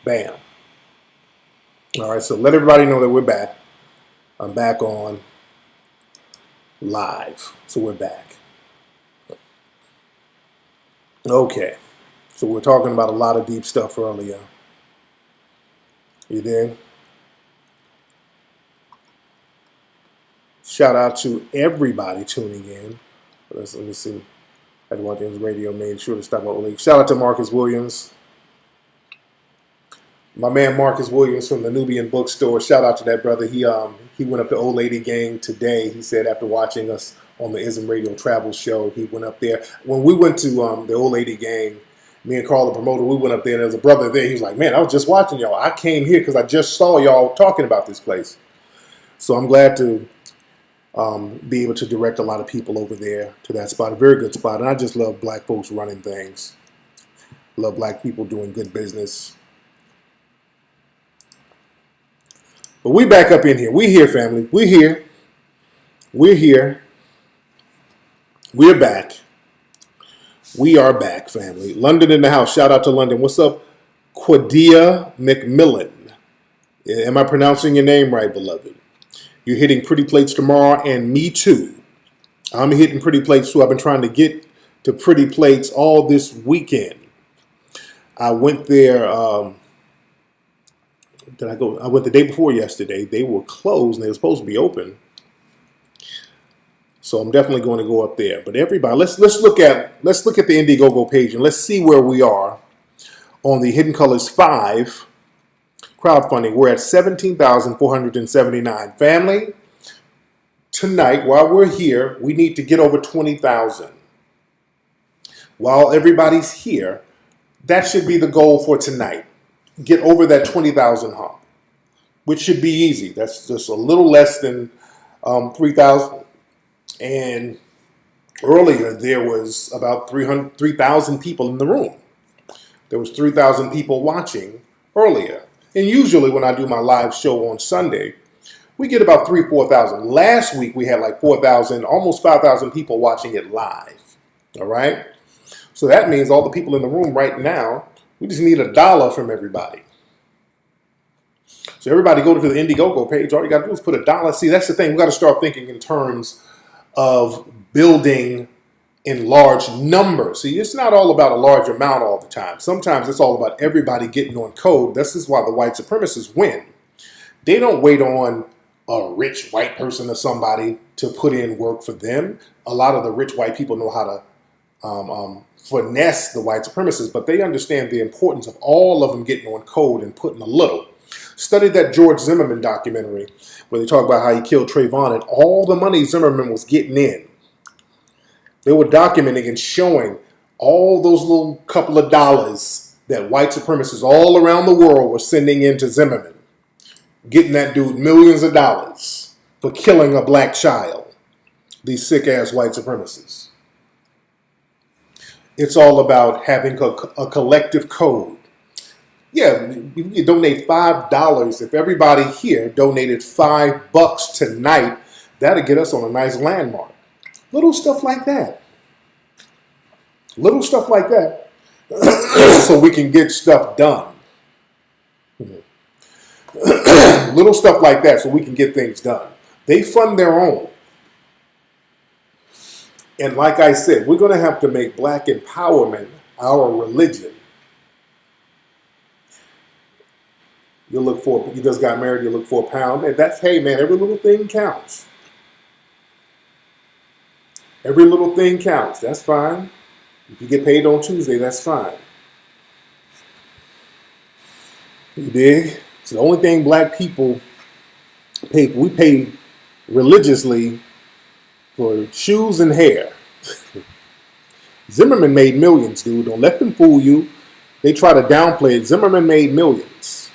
Bam. All right, so let everybody know that we're back. I'm back on live. So we're back. Okay. So we're talking about a lot of deep stuff earlier. You dig? Shout out to everybody tuning in. Let me see. I had one thing's radio made sure to stop out late. Shout out to Marcus Williams. My man Marcus Williams from the Nubian Bookstore. Shout out to that brother. He went up to Old Lady Gang today. He said after watching us on the Ism Radio Travel Show, he went up there. When we went to the Old Lady Gang, me and Carl, the promoter, we went up there. And there was a brother there. He was like, man, I was just watching y'all. I came here because I just saw y'all talking about this place. So I'm glad to be able to direct a lot of people over there to that spot. A very good spot. And I just love black folks running things. Love black people doing good business. But we back up in here. We here, family. We here. We're here. We're back. We are back, family. London in the house. Shout out to London. What's up, Quadia McMillan? Am I pronouncing your name right, beloved? You're hitting Pretty Plates tomorrow, and me too. I'm hitting Pretty Plates too. I've been trying to get to Pretty Plates all this weekend. I went there. Did I go? I went the day before yesterday. They were closed and they were supposed to be open. So I'm definitely going to go up there. But everybody, let's look at the Indiegogo page and let's see where we are on the Hidden Colors 5 crowdfunding. We're at 17,479. Family, tonight while we're here, we need to get over 20,000. While everybody's here, that should be the goal for tonight. Get over that 20,000 hump, which should be easy. That's just a little less than 3,000. And earlier there was about 3,000 people in the room. There was 3,000 people watching earlier. And usually when I do my live show on Sunday, we get about 4,000. Last week we had like 4,000, almost 5,000 people watching it live. All right. So that means all the people in the room right now, we just need $1 from everybody. So everybody go to the Indiegogo page. All you got to do is put $1. See, that's the thing. We got to start thinking in terms of building in large numbers. See, it's not all about a large amount all the time. Sometimes it's all about everybody getting on code. This is why the white supremacists win. They don't wait on a rich white person or somebody to put in work for them. A lot of the rich white people know how to finesse the white supremacists, but they understand the importance of all of them getting on code and putting a little. Study that George Zimmerman documentary where they talk about how he killed Trayvon and all the money Zimmerman was getting in. They were documenting and showing all those little couple of dollars that white supremacists all around the world were sending into Zimmerman, getting that dude millions of dollars for killing a black child. These sick-ass white supremacists. It's all about having a collective code. Yeah, you donate $5. If everybody here donated $5 tonight, that'll get us on a nice landmark. Little stuff like that. Little stuff like that. So we can get stuff done. Little stuff like that so we can get things done. They fund their own. And like I said, we're going to have to make black empowerment our religion. You just got married, you look for a pound. And that's, hey man, every little thing counts. Every little thing counts. That's fine. If you get paid on Tuesday, that's fine. You dig? It's the only thing black people pay. We pay religiously for shoes and hair. Zimmerman made millions, dude. Don't let them fool you. They try to downplay it. Zimmerman made millions.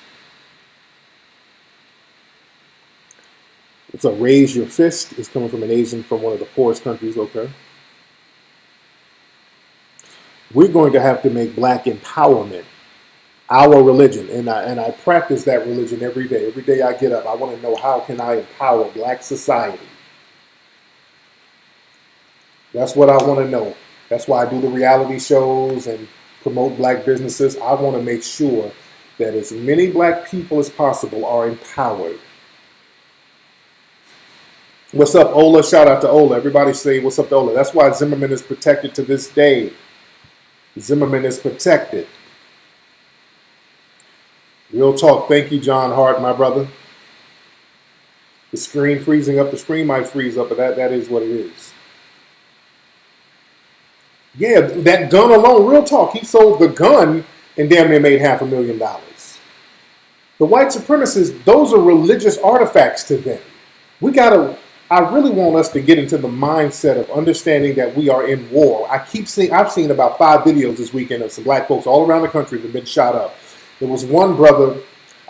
It's a raise your fist. It's coming from an Asian from one of the poorest countries, okay? We're going to have to make black empowerment our religion. And I practice that religion every day. Every day I get up, I want to know how can I empower black society. That's what I want to know. That's why I do the reality shows and promote black businesses. I want to make sure that as many black people as possible are empowered. What's up, Ola? Shout out to Ola. Everybody say what's up to Ola. That's why Zimmerman is protected to this day. Zimmerman is protected. Real talk. Thank you, John Hart, my brother. The screen freezing up. The screen might freeze up, but that is what it is. Yeah, that gun alone, real talk. He sold the gun and damn near made $500,000. The white supremacists, those are religious artifacts to them. I really want us to get into the mindset of understanding that we are in war. I've seen about 5 videos this weekend of some black folks all around the country that have been shot up. There was one brother,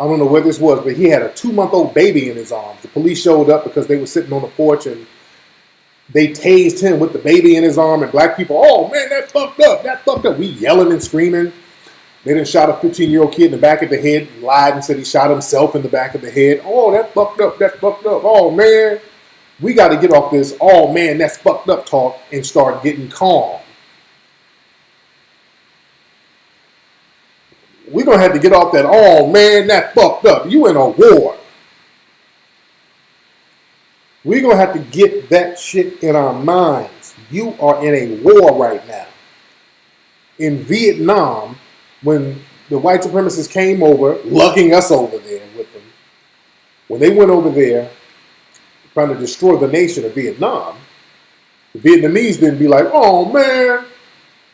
I don't know where this was, but he had a 2-month-old baby in his arms. The police showed up because they were sitting on the porch and they tased him with the baby in his arm, and black people, oh man, that fucked up, that fucked up. We yelling and screaming. They done shot a 15-year-old kid in the back of the head, lied and said he shot himself in the back of the head. Oh, that fucked up, that fucked up. Oh man. We got to get off this, oh man, that's fucked up talk and start getting calm. We're going to have to get off that, oh man, that fucked up. You in a war. We're going to have to get that shit in our minds. You are in a war right now. In Vietnam, when the white supremacists came over, lugging us over there with them, when they went over there, trying to destroy the nation of Vietnam, the Vietnamese didn't be like, oh man,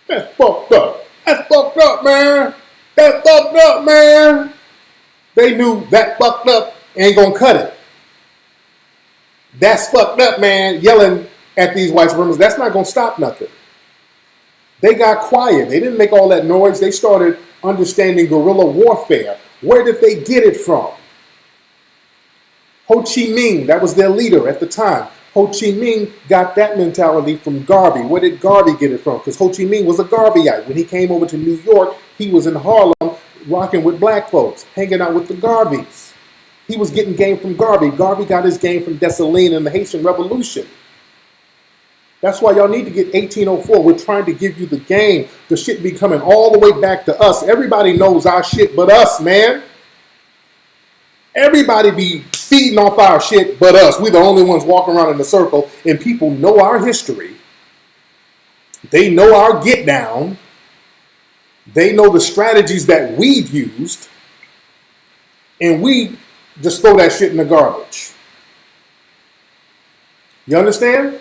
that's fucked up. That's fucked up, man. That's fucked up, man. They knew that fucked up ain't gonna cut it. That's fucked up, man, yelling at these white supremacists. That's not gonna stop nothing. They got quiet. They didn't make all that noise. They started understanding guerrilla warfare. Where did they get it from? Ho Chi Minh, that was their leader at the time. Ho Chi Minh got that mentality from Garvey. Where did Garvey get it from? Because Ho Chi Minh was a Garveyite. When he came over to New York, he was in Harlem rocking with black folks, hanging out with the Garveys. He was getting game from Garvey. Garvey got his game from Dessalines and the Haitian Revolution. That's why y'all need to get 1804. We're trying to give you the game. The shit be coming all the way back to us. Everybody knows our shit but us, man. Everybody be feeding off our shit but us. We're the only ones walking around in a circle, and people know our history. They know our get down. They know the strategies that we've used, and we just throw that shit in the garbage. You understand?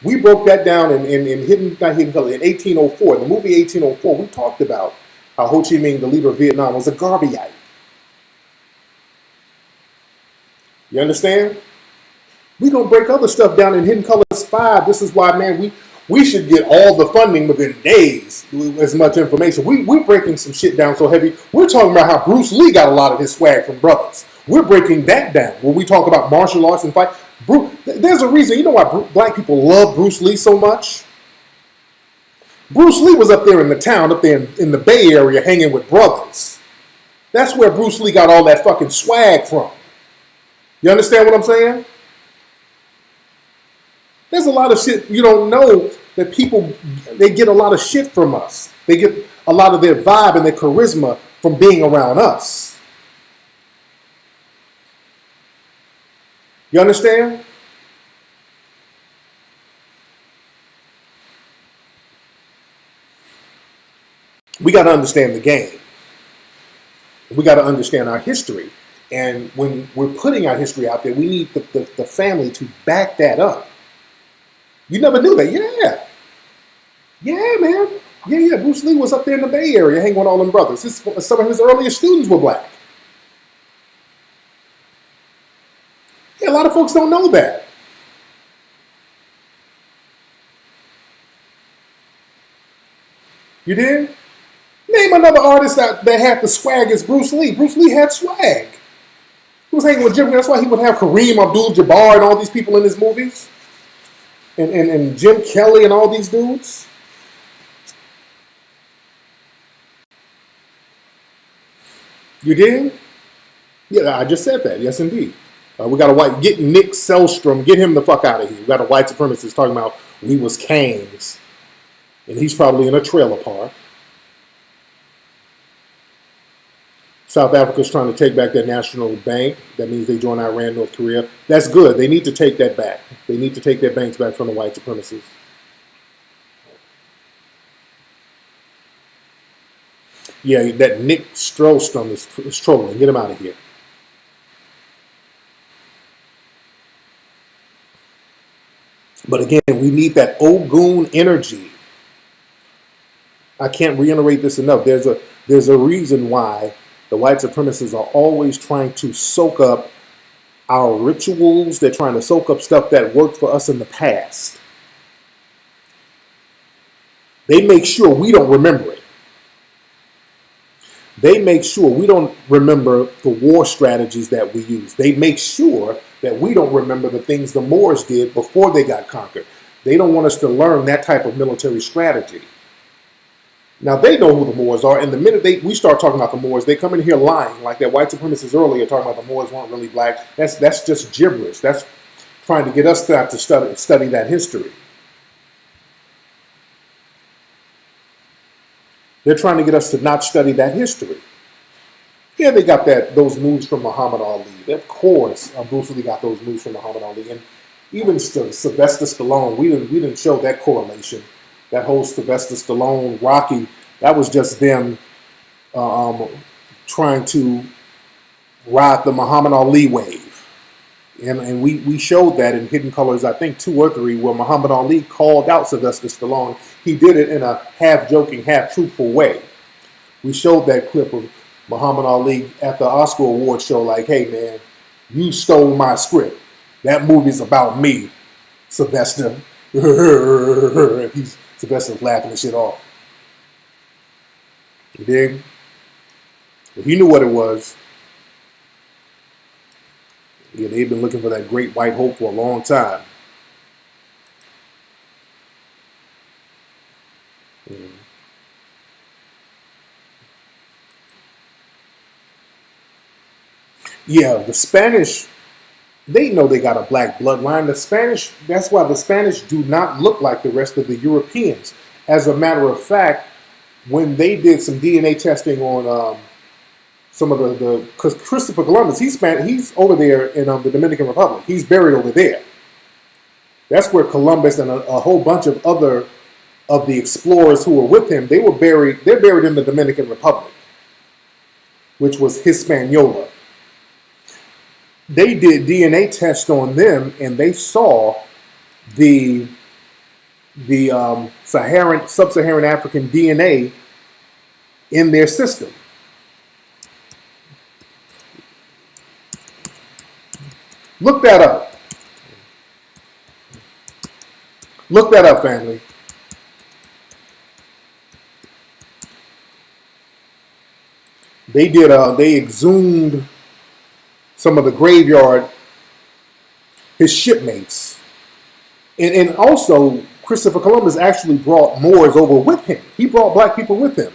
We broke that down in Hidden Color in 1804. In the movie 1804, we talked about how Ho Chi Minh, the leader of Vietnam, was a Garveyite. You understand? We're going to break other stuff down in Hidden Colors 5. This is why, man, we should get all the funding within days, as much information. We're breaking some shit down so heavy. We're talking about how Bruce Lee got a lot of his swag from brothers. We're breaking that down. When we talk about martial arts and fight, there's a reason. You know why black people love Bruce Lee so much? Bruce Lee was up there in the town, up there in the Bay Area, hanging with brothers. That's where Bruce Lee got all that fucking swag from. You understand what I'm saying? There's a lot of shit you don't know that people, they get a lot of shit from us. They get a lot of their vibe and their charisma from being around us. You understand? We got to understand the game. We got to understand our history. And when we're putting our history out there, we need the family to back that up. You never knew that. Yeah. Yeah, man. Yeah. Bruce Lee was up there in the Bay Area hanging with all them brothers. Some of his earliest students were black. Yeah, a lot of folks don't know that. You did? Name another artist that had the swag as Bruce Lee. Bruce Lee had swag. He was hanging with Jim. That's why he would have Kareem Abdul-Jabbar and all these people in his movies. And Jim Kelly and all these dudes. You did? Yeah, I just said that. Yes, indeed. We got get Nick Selstrom, get him the fuck out of here. We got a white supremacist talking about we was kings. And he's probably in a trailer park. South Africa's trying to take back their national bank. That means they join Iran, North Korea. That's good. They need to take that back. They need to take their banks back from the white supremacists. Yeah, that Nick Strostrom is trolling. Get him out of here. But again, we need that Ogun energy. I can't reiterate this enough. There's a reason why the white supremacists are always trying to soak up our rituals. They're trying to soak up stuff that worked for us in the past. They make sure we don't remember it. They make sure we don't remember the war strategies that we use. They make sure that we don't remember the things the Moors did before they got conquered. They don't want us to learn that type of military strategy. Now, they know who the Moors are, and the minute we start talking about the Moors, they come in here lying, like that white supremacists earlier talking about the Moors weren't really black. That's just gibberish. That's trying to get us to study that history. They're trying to get us to not study that history. Yeah, they got those moves from Muhammad Ali. Of course, Bruce Lee got those moves from Muhammad Ali, and even Sylvester Stallone. We didn't show that correlation. That whole Sylvester Stallone, Rocky, that was just them trying to ride the Muhammad Ali wave. And we showed that in Hidden Colors, I think 2 or 3, where Muhammad Ali called out Sylvester Stallone. He did it in a half-joking, half-truthful way. We showed that clip of Muhammad Ali at the Oscar Awards show like, hey, man, you stole my script. That movie's about me, Sylvester. Sylvester's laughing the shit off. You dig? If you knew what it was, yeah, they've been looking for that great white hope for a long time. Yeah, the Spanish, they know they got a black bloodline. The Spanish, that's why the Spanish do not look like the rest of the Europeans. As a matter of fact, when they did some DNA testing on some of because Christopher Columbus, he's over there in the Dominican Republic. He's buried over there. That's where Columbus and a whole bunch of other of the explorers who were with him, they're buried in the Dominican Republic, which was Hispaniola. They did DNA tests on them, and they saw the sub-Saharan African DNA in their system. Look that up. Look that up, family. They exhumed some of the graveyard, his shipmates. And also, Christopher Columbus actually brought Moors over with him. He brought black people with him.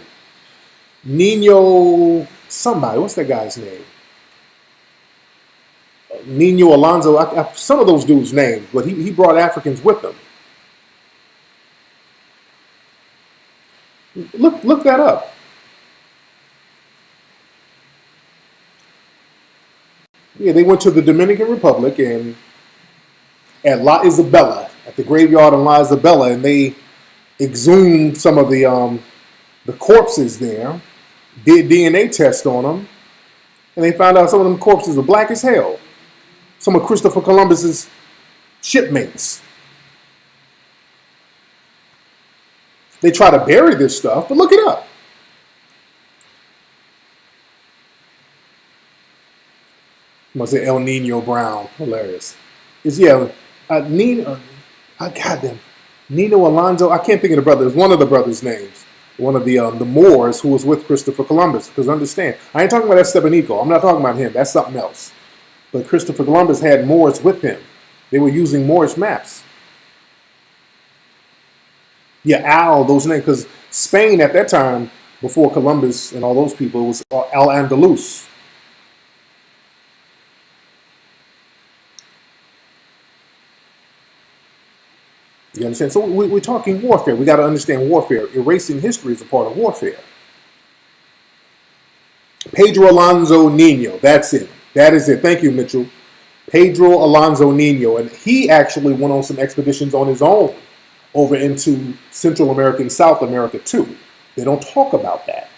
Nino somebody, what's that guy's name? Nino Alonso, some of those dudes' names, but he brought Africans with him. Look that up. Yeah, they went to the Dominican Republic and at La Isabella, at the graveyard in La Isabella, and they exhumed some of the corpses there, did DNA tests on them, and they found out some of them corpses are black as hell. Some of Christopher Columbus's shipmates. They try to bury this stuff, but look it up. I must say El Nino Brown, hilarious. Nino Alonso. I can't think of the brother. It's one of the brothers' names. One of the Moors who was with Christopher Columbus. Because understand, I ain't talking about Estebanico. I'm not talking about him. That's something else. But Christopher Columbus had Moors with him. They were using Moorish maps. Yeah, those names. Because Spain at that time, before Columbus and all those people, was Al-Andalus. You understand? So we're talking warfare. We got to understand warfare. Erasing history is a part of warfare. Pedro Alonso Nino. That's it. That is it. Thank you, Mitchell. Pedro Alonso Nino. And he actually went on some expeditions on his own over into Central America and South America too. They don't talk about that.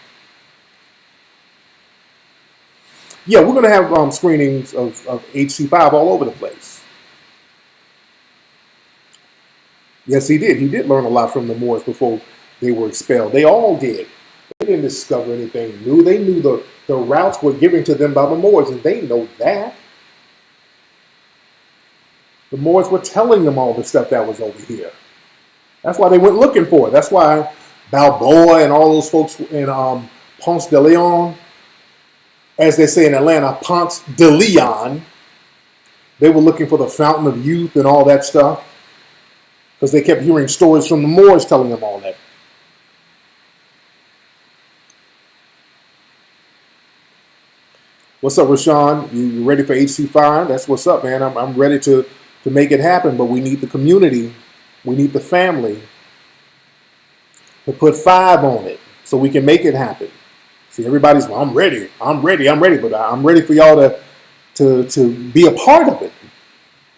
Yeah, we're going to have screenings of HC5 all over the place. Yes, he did. He did learn a lot from the Moors before they were expelled. They all did. They didn't discover anything new. They knew the routes were given to them by the Moors, and they know that. The Moors were telling them all the stuff that was over here. That's why they went looking for it. That's why Balboa and all those folks in Ponce de Leon, as they say in Atlanta, Ponce de Leon, they were looking for the fountain of youth and all that stuff because they kept hearing stories from the Moors telling them all that. What's up, Rashawn? You ready for HC5? That's what's up, man. I'm ready to make it happen, but we need the community. We need the family to put 5 on it so we can make it happen. See, everybody's, well, I'm ready, but I'm ready for y'all to be a part of it.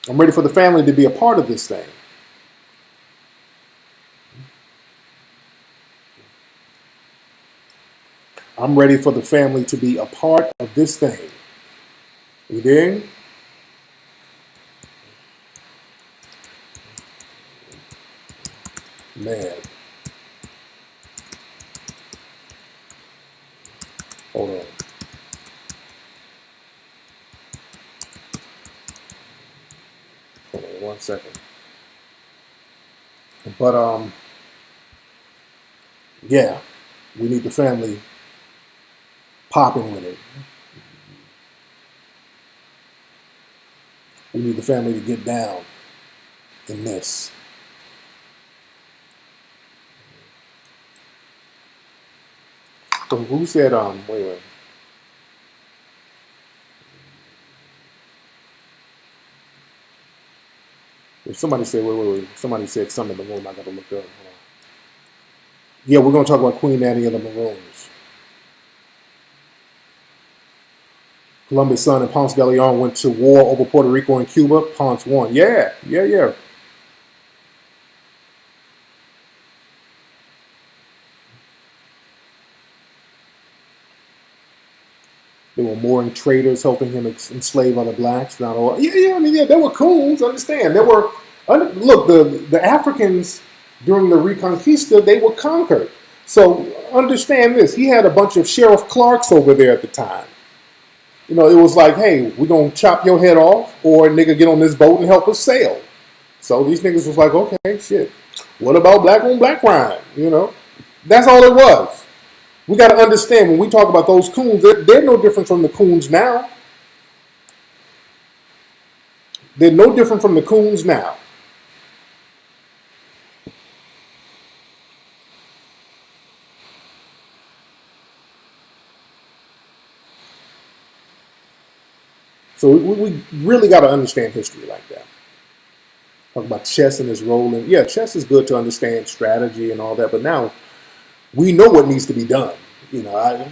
I'm ready for the family to be a part of this thing. I'm ready for the family to be a part of this thing. You dig? Man. Hold on. Hold on 1 second. But yeah, we need the family popping with it. We need the family to get down in this. So who said wait. If somebody said wait. Somebody said something in the room I gotta look up. Yeah, we're gonna talk about Queen Annie of the Maroons. Columbus' son and Ponce de Leon went to war over Puerto Rico and Cuba. Ponce won. Yeah. There were Moorish traders helping him enslave other blacks. Not all. Yeah. There were coons. Understand? There were. Look, the Africans during the Reconquista, they were conquered. So understand this. He had a bunch of Sheriff Clarks over there at the time. You know, it was like, hey, we're going to chop your head off or nigga get on this boat and help us sail. So these niggas was like, okay, shit. What about black on black crime? You know, that's all it was. We got to understand when we talk about those coons, they're no different from the coons now. They're no different from the coons now. So we really got to understand history like that. Talk about chess and his role. And yeah, chess is good to understand strategy and all that. But now we know what needs to be done. You know,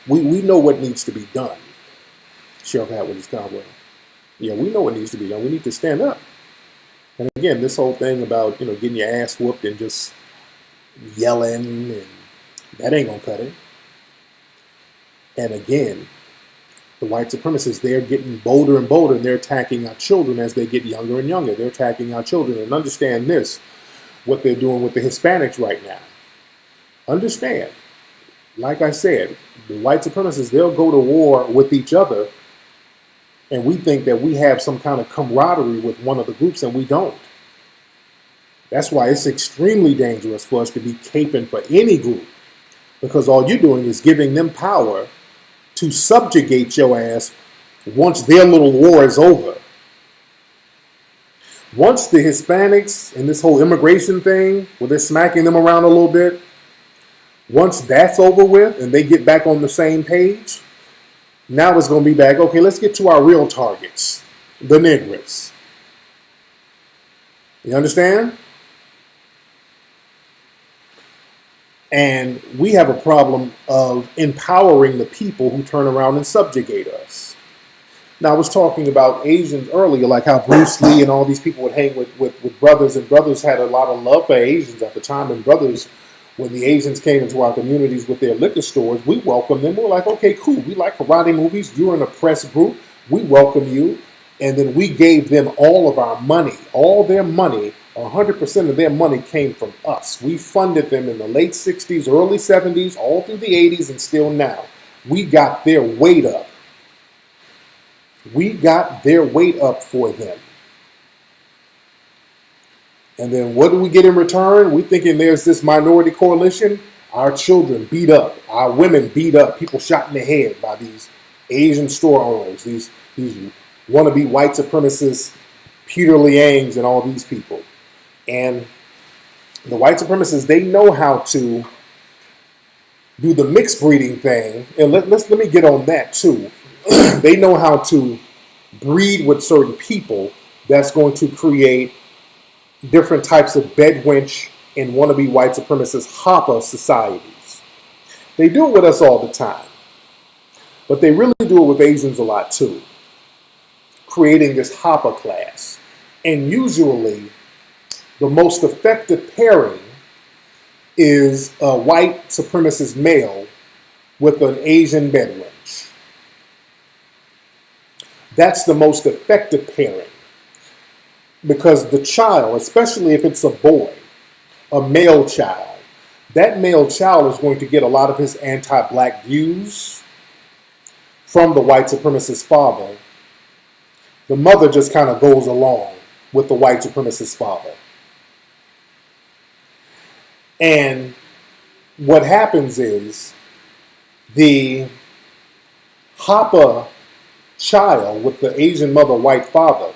we know what needs to be done. Sheriff hat with his cowboy. Yeah, we know what needs to be done. We need to stand up. And again, this whole thing about, you know, getting your ass whooped and just yelling, and that ain't going to cut it. And again, the white supremacists, they're getting bolder and bolder, and they're attacking our children as they get younger and younger. They're attacking our children. And understand this, what they're doing with the Hispanics right now. Understand, like I said, the white supremacists, they'll go to war with each other, and we think that we have some kind of camaraderie with one of the groups, and we don't. That's why it's extremely dangerous for us to be caping for any group, because all you're doing is giving them power to subjugate your ass once their little war is over. Once the Hispanics and this whole immigration thing, where they're smacking them around a little bit, once that's over with and they get back on the same page, now it's going to be back, okay, let's get to our real targets, the Negroes. You understand? And we have a problem of empowering the people who turn around and subjugate us. Now, I was talking about Asians earlier, like how Bruce Lee and all these people would hang with brothers, and brothers had a lot of love for Asians at the time. And brothers, when the Asians came into our communities with their liquor stores, we welcomed them. We were like, okay, cool. We like karate movies. You're an oppressed group. We welcome you. And then we gave them all of our money, all their money. 100% of their money came from us. We funded them in the late 60s, early 70s, all through the 80s, and still now. We got their weight up. We got their weight up for them. And then what do we get in return? We're thinking there's this minority coalition. Our children beat up. Our women beat up. People shot in the head by these Asian store owners, these wannabe white supremacists, Peter Liangs, and all these people. And the white supremacists, they know how to do the mixed breeding thing. And let me get on that too. They know how to breed with certain people that's going to create different types of bedwench and wannabe white supremacist hopper societies. They do it with us all the time. But they really do it with Asians a lot too. Creating this hopper class. And usually the most effective pairing is a white supremacist male with an Asian bedwench. That's the most effective pairing. Because the child, especially if it's a boy, a male child, that male child is going to get a lot of his anti-black views from the white supremacist father. The mother just kind of goes along with the white supremacist father. And what happens is the hopper child with the Asian mother, white father,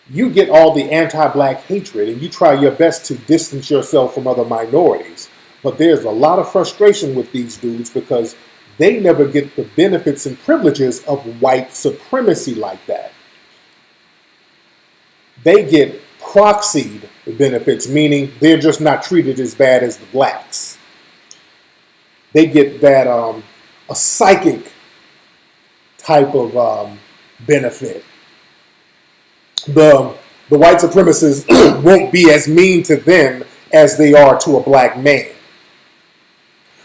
you get all the anti-black hatred and you try your best to distance yourself from other minorities. But there's a lot of frustration with these dudes because they never get the benefits and privileges of white supremacy like that. They get proxied benefits, meaning they're just not treated as bad as the blacks. They get that a psychic type of benefit. The white supremacists won't be as mean to them as they are to a black man.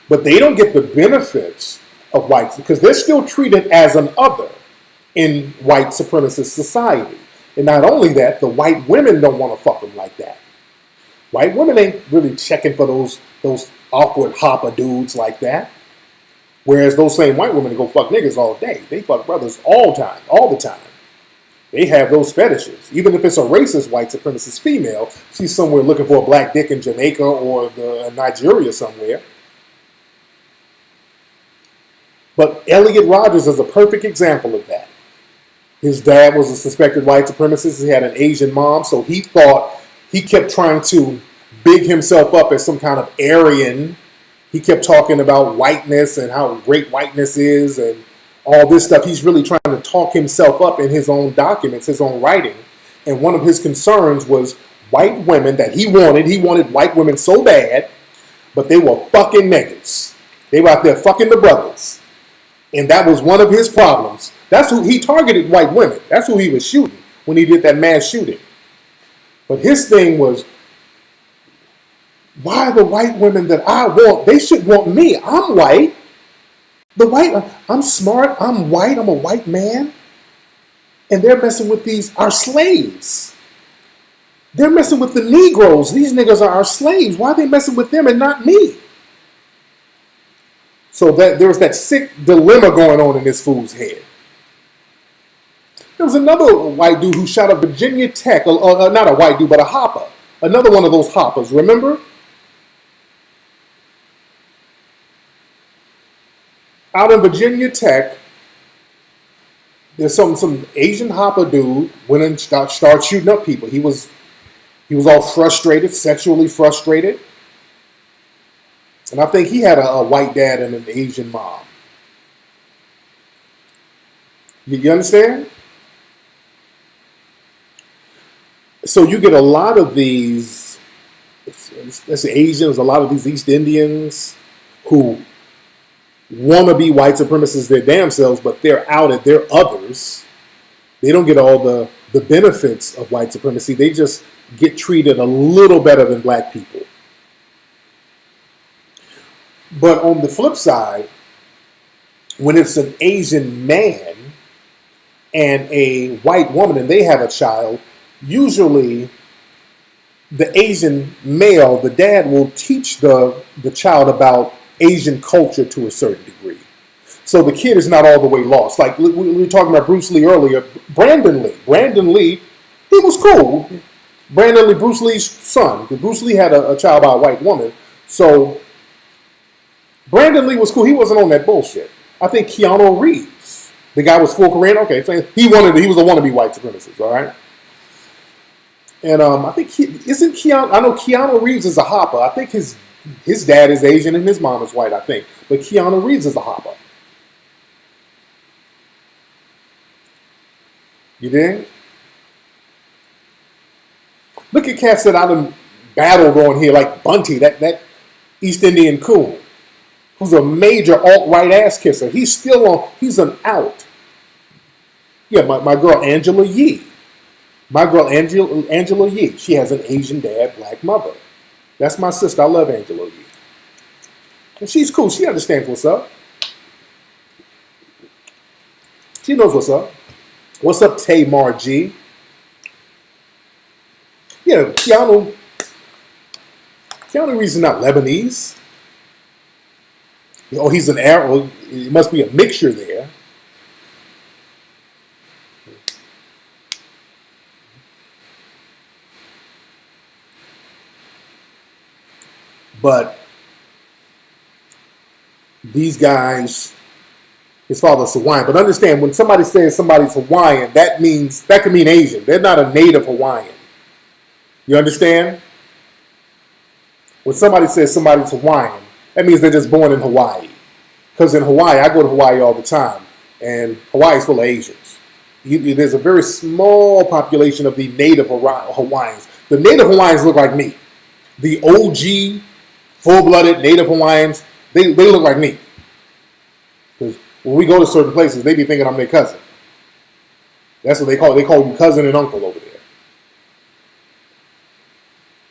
But they don't get the benefits of whites because they're still treated as an other in white supremacist society. And not only that, the white women don't want to fuck them like that. White women ain't really checking for those awkward hopper dudes like that. Whereas those same white women go fuck niggas all day. They fuck brothers all the time. They have those fetishes. Even if it's a racist white supremacist female, she's somewhere looking for a black dick in Jamaica or Nigeria somewhere. But Elliot Rodgers is a perfect example of that. His dad was a suspected white supremacist. He had an Asian mom, so he kept trying to big himself up as some kind of Aryan. He kept talking about whiteness and how great whiteness is and all this stuff. He's really trying to talk himself up in his own documents, his own writing. And one of his concerns was white women that he wanted. He wanted white women so bad, but they were fucking niggas. They were out there fucking the brothers. And that was one of his problems. That's who he targeted, white women. That's who he was shooting when he did that mass shooting. But his thing was, why the white women that I want, they should want me. I'm white. I'm smart, I'm white, I'm a white man. And they're messing with our slaves. They're messing with the Negroes. These niggas are our slaves. Why are they messing with them and not me? So that there was that sick dilemma going on in this fool's head. There was another white dude who shot up Virginia Tech, not a white dude, but a hopper. Another one of those hoppers, remember? Out in Virginia Tech, there's some Asian hopper dude went and started shooting up people. He was all frustrated, sexually frustrated. And I think he had a white dad and an Asian mom. You understand? So you get a lot of these That's the Asians, a lot of these East Indians who want to be white supremacists their damn selves, but they're out at their others. They don't get all the benefits of white supremacy. They just get treated a little better than black people. But on the flip side, when it's an Asian man and a white woman and they have a child, usually the Asian male, the dad will teach the child about Asian culture to a certain degree. So the kid is not all the way lost. Like we were talking about Bruce Lee earlier. Brandon Lee, he was cool. Brandon Lee, Bruce Lee's son. Bruce Lee had a child by a white woman. So Brandon Lee was cool. He wasn't on that bullshit. I think Keanu Reeves, the guy was full Korean. Okay, so he was a wannabe white supremacist. All right. And I think I know Keanu Reeves is a hopper. I think his dad is Asian and his mom is white, I think. But Keanu Reeves is a hopper. You dig? Look at cats that I done battled on here, like Bunty, that East Indian coon, who's a major alt-right ass kisser. He's an out. Yeah, my girl Angela Yee. My girl Angela Yee. She has an Asian dad, black mother. That's my sister. I love Angela Yee. And she's cool. She understands what's up. She knows what's up. What's up, Tamar G? Yeah, Keanu Reeves is not Lebanese. Oh, he's an Arab. It must be a mixture there. But these guys, his father's Hawaiian. But understand, when somebody says somebody's Hawaiian, that can mean Asian. They're not a native Hawaiian. You understand? When somebody says somebody's Hawaiian, that means they're just born in Hawaii. Because in Hawaii, I go to Hawaii all the time, and Hawaii is full of Asians. There's a very small population of the native Hawaiians. The native Hawaiians look like me. The OG, full-blooded native Hawaiians, they look like me. Because when we go to certain places, they be thinking I'm their cousin. That's what they call it. They call you cousin and uncle over there.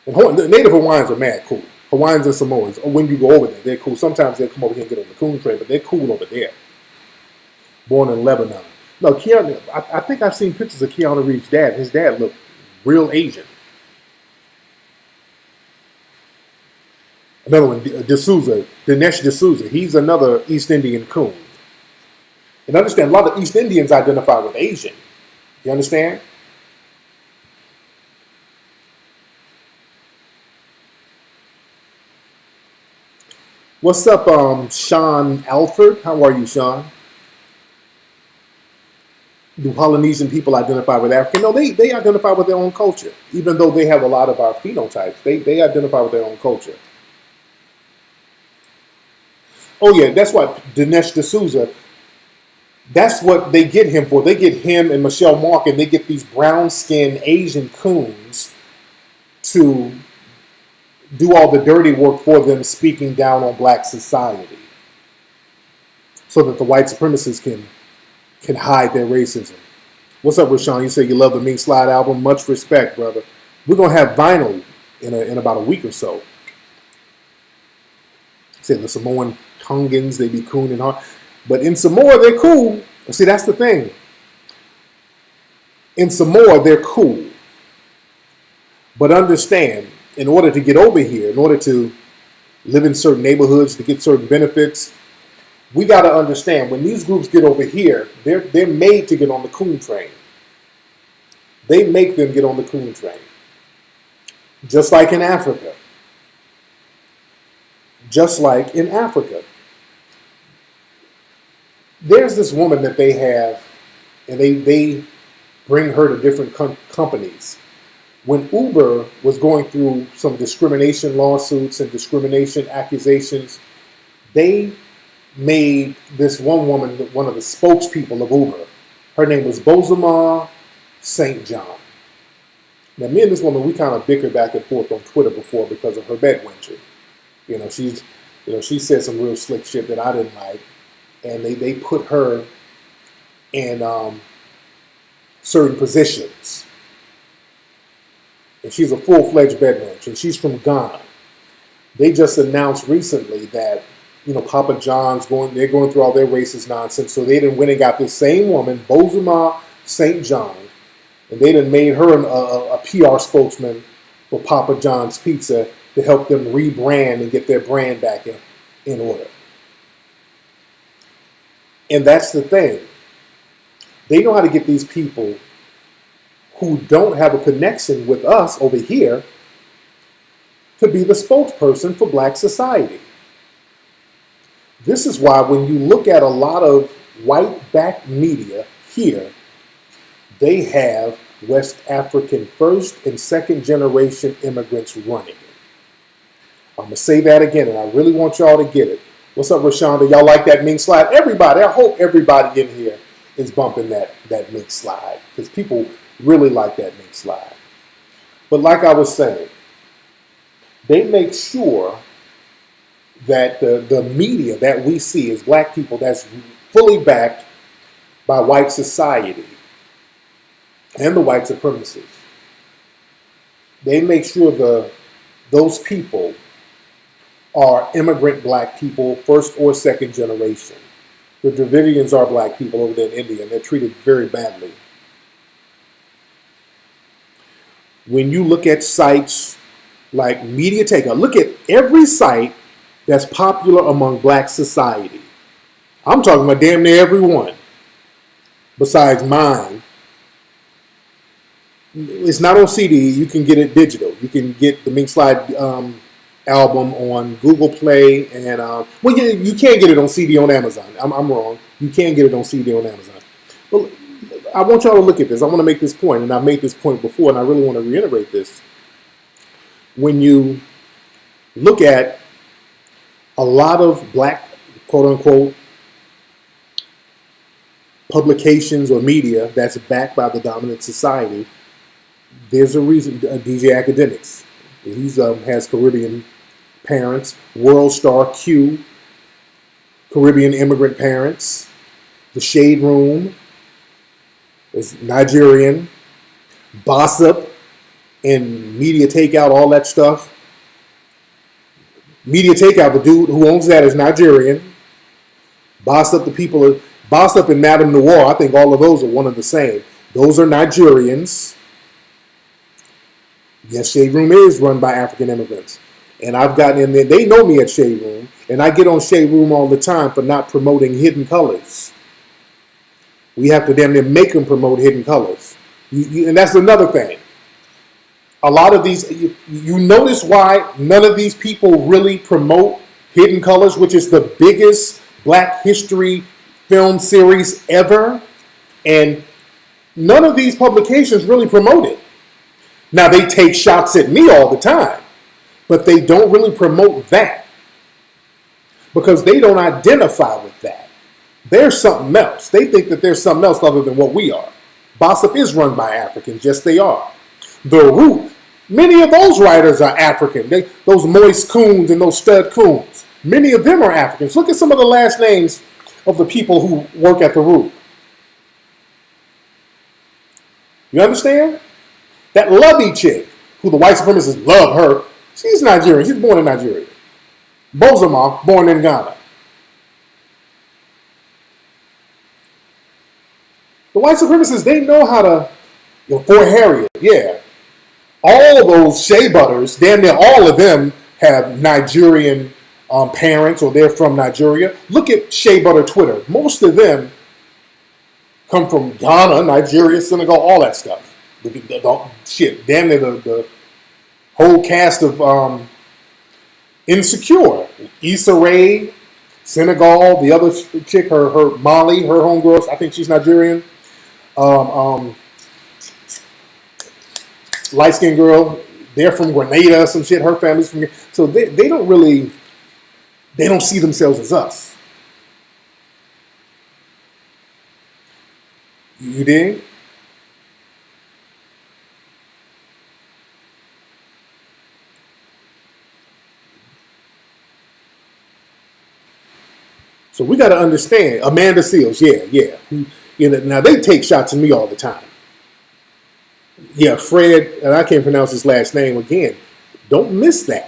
And the native Hawaiians are mad cool. Hawaiians and Samoans, when you go over there, they're cool. Sometimes they'll come over here and get on the coon train, but they're cool over there. Born in Lebanon. No, I think I've seen pictures of Keanu Reeves' dad. His dad looked real Asian. Another one, Dinesh D'Souza. He's another East Indian coon. And understand, a lot of East Indians identify with Asian. You understand? What's up, Sean Alford? How are you, Sean? Do Polynesian people identify with African? No, they identify with their own culture. Even though they have a lot of our phenotypes, they identify with their own culture. Oh yeah, that's what Dinesh D'Souza, that's what they get him for. They get him and Michelle Mark, and they get these brown-skinned Asian coons to do all the dirty work for them, speaking down on black society, so that the white supremacists can hide their racism. What's up, Rashawn? You say you love the Mink Slide album. Much respect, brother. We're gonna have vinyl in about a week or so. Said the Samoan Tongans, they be coon and hard, but in Samoa they're cool. See, that's the thing. In Samoa they're cool, but understand, in order to get over here, in order to live in certain neighborhoods, to get certain benefits, we got to understand, when these groups get over here, they're made to get on the coon train. They make them get on the coon train. Just like in Africa. Just like in Africa. There's this woman that they have, and they bring her to different companies. When Uber was going through some discrimination lawsuits and discrimination accusations, they made this one woman one of the spokespeople of Uber. Her name was Bozoma St. John. Now, me and this woman, we kind of bickered back and forth on Twitter before because of her bedwenching. You know, she said some real slick shit that I didn't like, and they put her in certain positions. And she's a full-fledged bedwench, and she's from Ghana. They just announced recently that, you know, Papa John's they're going through all their racist nonsense, so they done went and got this same woman, Bozuma St. John, and they done made her a PR spokesman for Papa John's Pizza to help them rebrand and get their brand back in order. And that's the thing. They know how to get these people who don't have a connection with us over here to be the spokesperson for black society. This is why when you look at a lot of white-backed media here, they have West African first and second generation immigrants running it. I'm going to say that again, and I really want y'all to get it. What's up, Rashonda? Y'all like that Mink slide? Everybody, I hope everybody in here is bumping that Mink slide, because people really like that Mink slide. But like I was saying, they make sure that the media that we see as black people that's fully backed by white society and the white supremacists, they make sure those people are immigrant black people, first or second generation. The Dravidians are black people over there in India, and they're treated very badly. When you look at sites like Media Takeout, look at every site that's popular among black society. I'm talking about damn near every one, besides mine. It's not on CD. You can get it digital. You can get the Mink Slide album on Google Play, and well, you can't get it on CD on Amazon. I'm wrong. You can get it on CD on Amazon. Well, I want y'all to look at this. I want to make this point, and I've made this point before, and I really want to reiterate this. When you look at a lot of black, quote-unquote, publications or media that's backed by the dominant society, there's a reason. DJ Academics, he has Caribbean parents. World Star Q, Caribbean immigrant parents. The Shade Room is Nigerian. Bossip and Media Takeout, all that stuff. Media Takeout, the dude who owns that is Nigerian. Bossip, Bossip and Madame Noir, I think all of those are one and the same. Those are Nigerians. Yes, Shade Room is run by African immigrants. And I've gotten in there. They know me at Shade Room. And I get on Shade Room all the time for not promoting Hidden Colors. We have to damn near make them promote Hidden Colors. And that's another thing. A lot of these, you notice why none of these people really promote Hidden Colors, which is the biggest black history film series ever. And none of these publications really promote it. Now, they take shots at me all the time, but they don't really promote that because they don't identify with that. They're something else. They think that there's something else other than what we are. Bossip is run by Africans. Yes, they are. The Root, many of those writers are African. Those Moist Coons and those Stud Coons, many of them are Africans. Look at some of the last names of the people who work at the Root. You understand? That Lovey chick, who the white supremacists love her, she's Nigerian. She's born in Nigeria. Bozoma, born in Ghana. The white supremacists, they know how to, Fort Harriet, yeah. All those shea butters, damn near all of them have Nigerian parents or they're from Nigeria. Look at shea butter Twitter. Most of them come from Ghana, Nigeria, Senegal, all that stuff. Shit, damn near the whole cast of Insecure. Issa Rae, Senegal, the other chick, her Molly, her homegirl, I think she's Nigerian. Light-skinned girl, they're from Grenada, some shit, her family's from here. So they don't see themselves as us. You dig? So we got to understand. Amanda Seals, yeah. You know, now they take shots at me all the time. Yeah, Fred, and I can't pronounce his last name again. Don't miss that.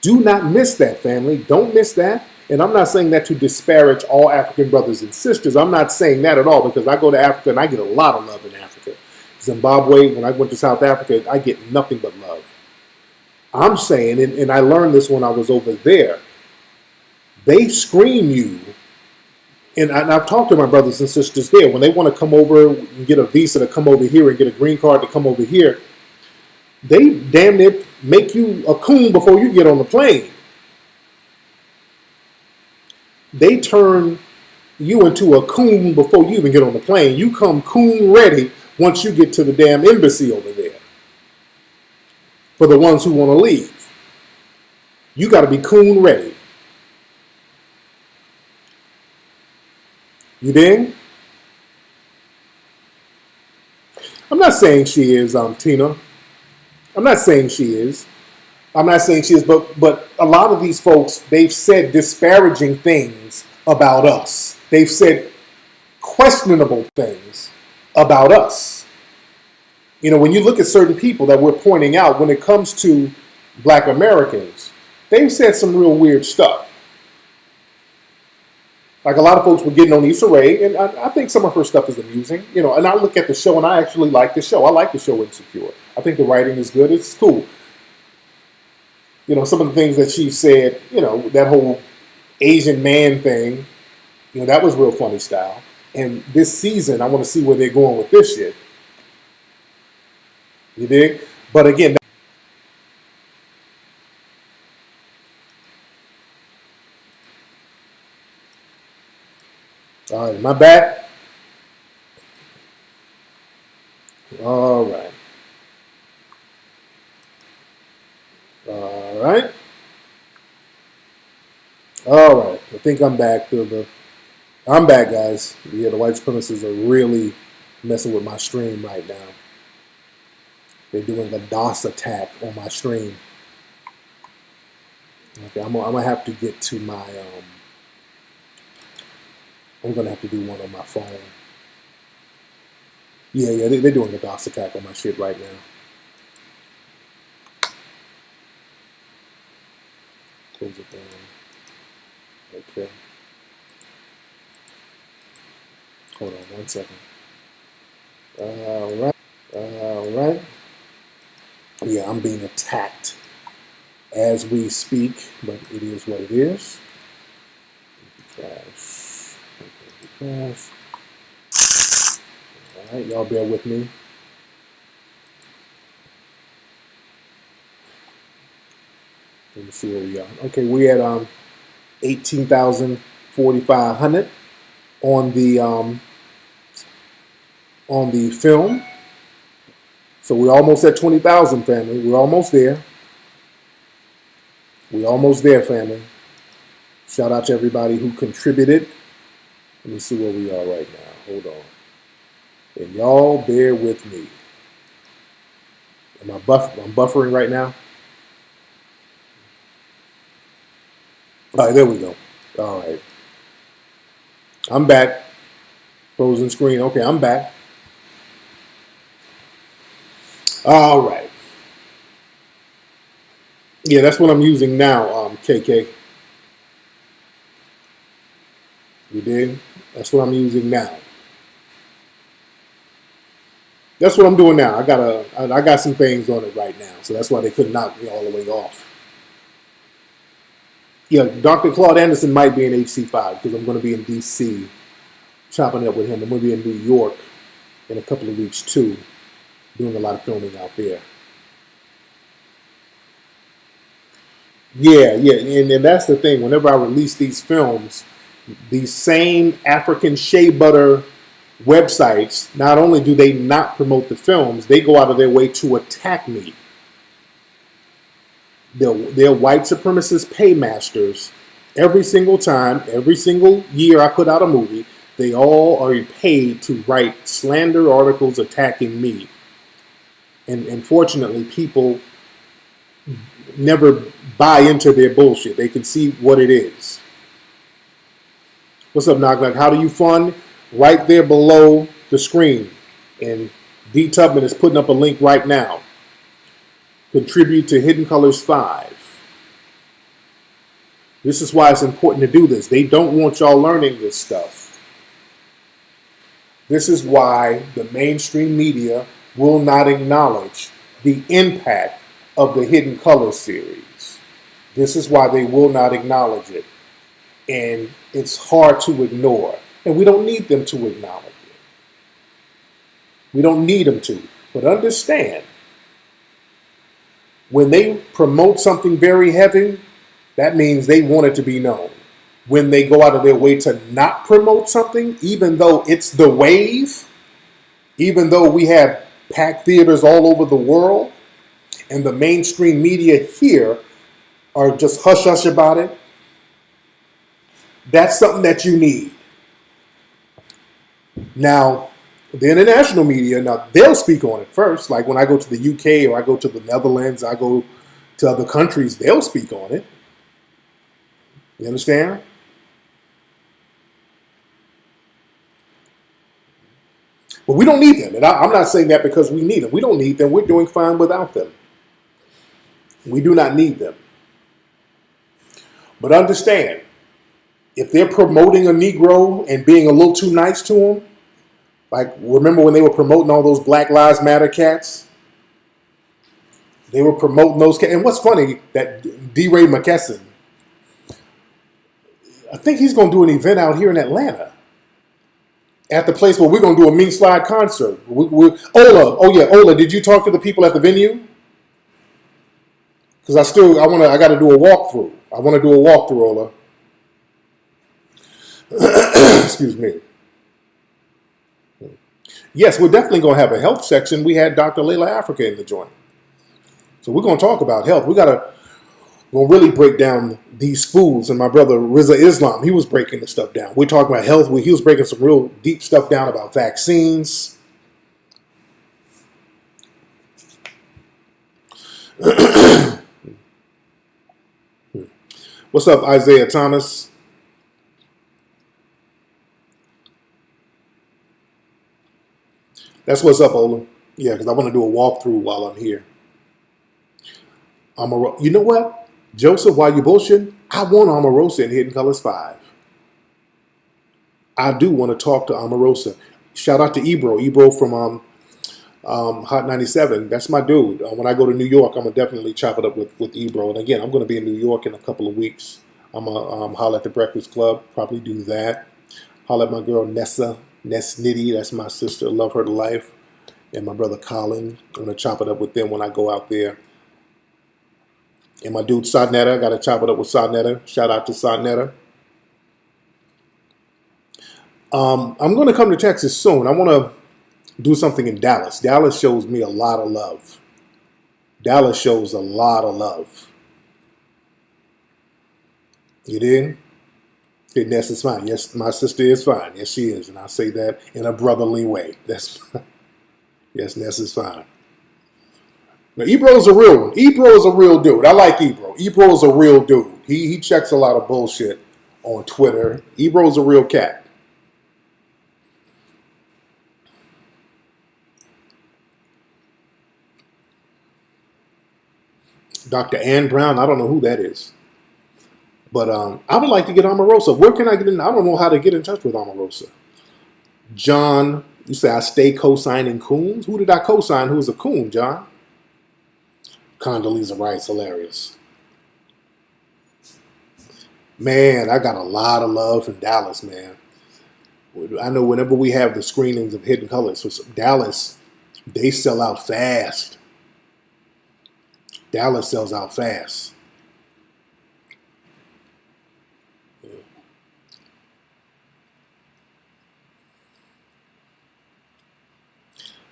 Do not miss that, family. Don't miss that. And I'm not saying that to disparage all African brothers and sisters. I'm not saying that at all, because I go to Africa and I get a lot of love in Africa. Zimbabwe, when I went to South Africa, I get nothing but love. I'm saying, and I learned this when I was over there, they screen you. And I've talked to my brothers and sisters there. When they want to come over and get a visa to come over here and get a green card to come over here, they damn near make you a coon before you get on the plane. They turn you into a coon before you even get on the plane. You come coon ready once you get to the damn embassy over there. For the ones who want to leave, you got to be coon ready. You dig? I'm not saying she is, Tina. I'm not saying she is. But a lot of these folks, they've said disparaging things about us. They've said questionable things about us. You know, when you look at certain people that we're pointing out when it comes to Black Americans, they've said some real weird stuff. Like a lot of folks were getting on Issa Rae, and I think some of her stuff is amusing. You know, and I look at the show and I actually like the show. I like the show Insecure. I think the writing is good. It's cool. You know, some of the things that she said, you know, that whole Asian man thing, you know, that was real funny style. And this season, I want to see where they're going with this shit. You dig? But again, all right, am I back? All right. All right. All right. I think I'm back. I'm back, guys. Yeah, the white supremacists are really messing with my stream right now. They're doing a DOS attack on my stream. Okay, I'm gonna have to get to my. I'm gonna have to do one on my phone. Yeah, they're doing a DOS attack on my shit right now. Close it down. Okay. Hold on 1 second. All right. Yeah, I'm being attacked as we speak, but it is what it is. Crash. Crash. All right, y'all bear with me. Let me see where we are. Okay, we at 18,400 on the film. So we're almost at 20,000, family. We're almost there. We're almost there, family. Shout out to everybody who contributed. Let me see where we are right now. Hold on. And y'all bear with me. I'm buffering right now. All right, there we go. All right. I'm back. Frozen screen. Okay, I'm back. All right. Yeah, that's what I'm using now, KK. You dig? That's what I'm using now. That's what I'm doing now. I got some things on it right now, so that's why they couldn't knock me all the way off. Yeah, Dr. Claude Anderson might be in HC5 because I'm going to be in DC chopping up with him. I'm going to be in New York in a couple of weeks too, doing a lot of filming out there. Yeah, and that's the thing. Whenever I release these films, these same African shea butter websites, not only do they not promote the films, they go out of their way to attack me. They're white supremacist paymasters. Every single time, every single year I put out a movie, they all are paid to write slander articles attacking me. And unfortunately, people never buy into their bullshit. They can see what it is. What's up, Knock Knock? How do you fund? Right there below the screen. And D Tubman is putting up a link right now. Contribute to Hidden Colors 5. This is why it's important to do this. They don't want y'all learning this stuff. This is why the mainstream media will not acknowledge the impact of the Hidden Colors series. This is why they will not acknowledge it. And it's hard to ignore. And we don't need them to acknowledge it. We don't need them to. But understand, when they promote something very heavy, that means they want it to be known. When they go out of their way to not promote something, even though it's the wave, even though we have packed theaters all over the world, and the mainstream media here are just hush-hush about it, that's something that you need. Now, the international media, now they'll speak on it first. Like when I go to the UK or I go to the Netherlands, I go to other countries, they'll speak on it. You understand? But we don't need them. And I'm not saying that because we need them. We don't need them. We're doing fine without them. We do not need them. But understand, if they're promoting a Negro and being a little too nice to him, like remember when they were promoting all those Black Lives Matter cats? They were promoting those cats. And what's funny, that D. Ray McKesson, I think he's going to do an event out here in Atlanta at the place where we're going to do a Mink Slide concert. Ola, oh yeah, Ola, did you talk to the people at the venue? Because I got to do a walkthrough. I want to do a walkthrough, Ola. Excuse me. Yes, we're definitely going to have a health section. We had Dr. Layla Africa in the joint. So we're going to talk about health. We'll really break down these foods. And my brother Riza Islam, he was breaking the stuff down. We're talking about health. He was breaking some real deep stuff down about vaccines. What's up, Isaiah Thomas? That's what's up, Ola. Yeah, because I want to do a walkthrough while I'm here. You know what? Joseph, while you bullshitting, I want Omarosa in Hidden Colors 5. I do want to talk to Omarosa. Shout out to Ebro from Hot 97. That's my dude. When I go to New York, I'm going to definitely chop it up with Ebro. And again, I'm going to be in New York in a couple of weeks. I'm going to holler at the Breakfast Club. Probably do that. Holler at my girl Ness Nitty. That's my sister. Love her to life. And my brother Colin. I'm going to chop it up with them when I go out there. And my dude Sadnetta, I got to chop it up with Sadnetta. Shout out to Sadnetta. I'm going to come to Texas soon. I want to do something in Dallas. Dallas shows me a lot of love. Dallas shows a lot of love. You dig? Okay, Ness is fine. Yes, my sister is fine. Yes, she is. And I say that in a brotherly way. Yes, Ness is fine. Now, Ebro's a real one. Ebro is a real dude. I like Ebro. Ebro is a real dude. He checks a lot of bullshit on Twitter. Ebro's a real cat. Dr. Ann Brown, I don't know who that is. But I would like to get Omarosa. Where can I get in? I don't know how to get in touch with Omarosa. John, you say I stay co-signing coons? Who did I co-sign who's a coon, John? Condoleezza Rice, hilarious. Man, I got a lot of love from Dallas, man. I know whenever we have the screenings of Hidden Colors, so Dallas, they sell out fast. Dallas sells out fast.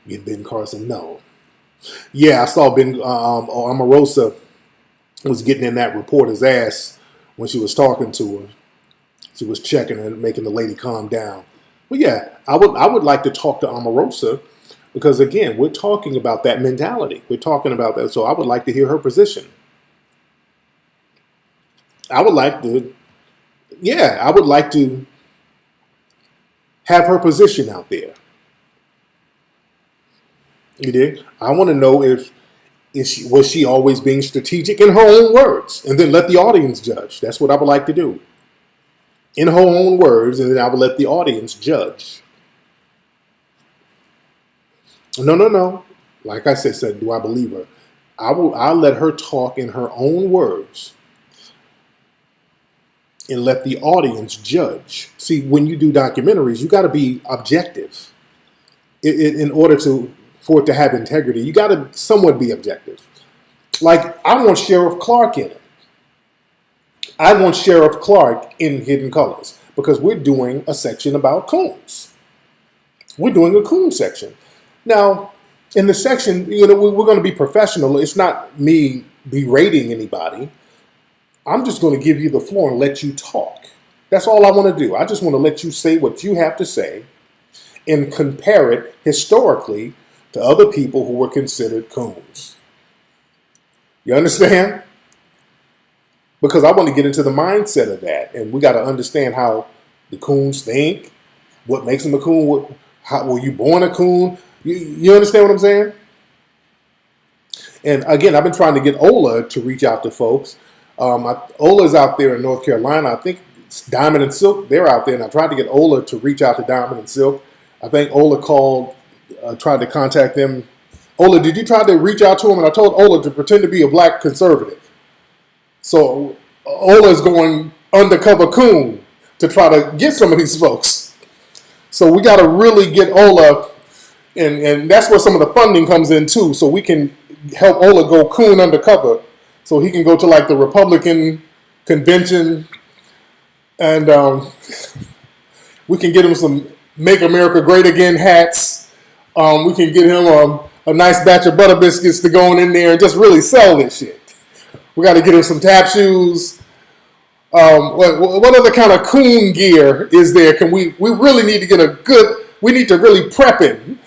Get Ben Carson? No. Yeah, I saw Ben Omarosa was getting in that reporter's ass when she was talking to her. She was checking her and making the lady calm down. But yeah, I would like to talk to Omarosa because again, we're talking about that mentality. We're talking about that. So I would like to hear her position. I would like to, yeah, I would like to have her position out there. You did. I want to know if was she always being strategic in her own words, and then let the audience judge. That's what I would like to do, in her own words, and then I would let the audience judge. No, no, no. Like I said, do I believe her? I'll let her talk in her own words and let the audience judge. See, when you do documentaries, you got to be objective in order for it to have integrity. You got to somewhat be objective. Like, I want Sheriff Clark in it. I want Sheriff Clark in Hidden Colors because we're doing a section about coons. We're doing a coon section. Now, in the section, we're going to be professional. It's not me berating anybody. I'm just going to give you the floor and let you talk. That's all I want to do. I just want to let you say what you have to say and compare it historically to other people who were considered coons. You understand? Because I want to get into the mindset of that. And we got to understand how the coons think, what makes them a coon, how were you born a coon? You understand what I'm saying? And again, I've been trying to get Ola to reach out to folks. Ola's out there in North Carolina. I think it's Diamond and Silk. They're out there. And I tried to get Ola to reach out to Diamond and Silk. I think Ola called, tried to contact them. Ola, did you try to reach out to him? And I told Ola to pretend to be a black conservative. So Ola's going undercover coon to try to get some of these folks. So we got to really get Ola, and that's where some of the funding comes in too. So we can help Ola go coon undercover, so he can go to like the Republican convention, and we can get him some "Make America Great Again" hats. We can get him a nice batch of butter biscuits to go in there and just really sell this shit. We got to get him some tap shoes. What other kind of coon gear is there? We really need to get we need to really prep him.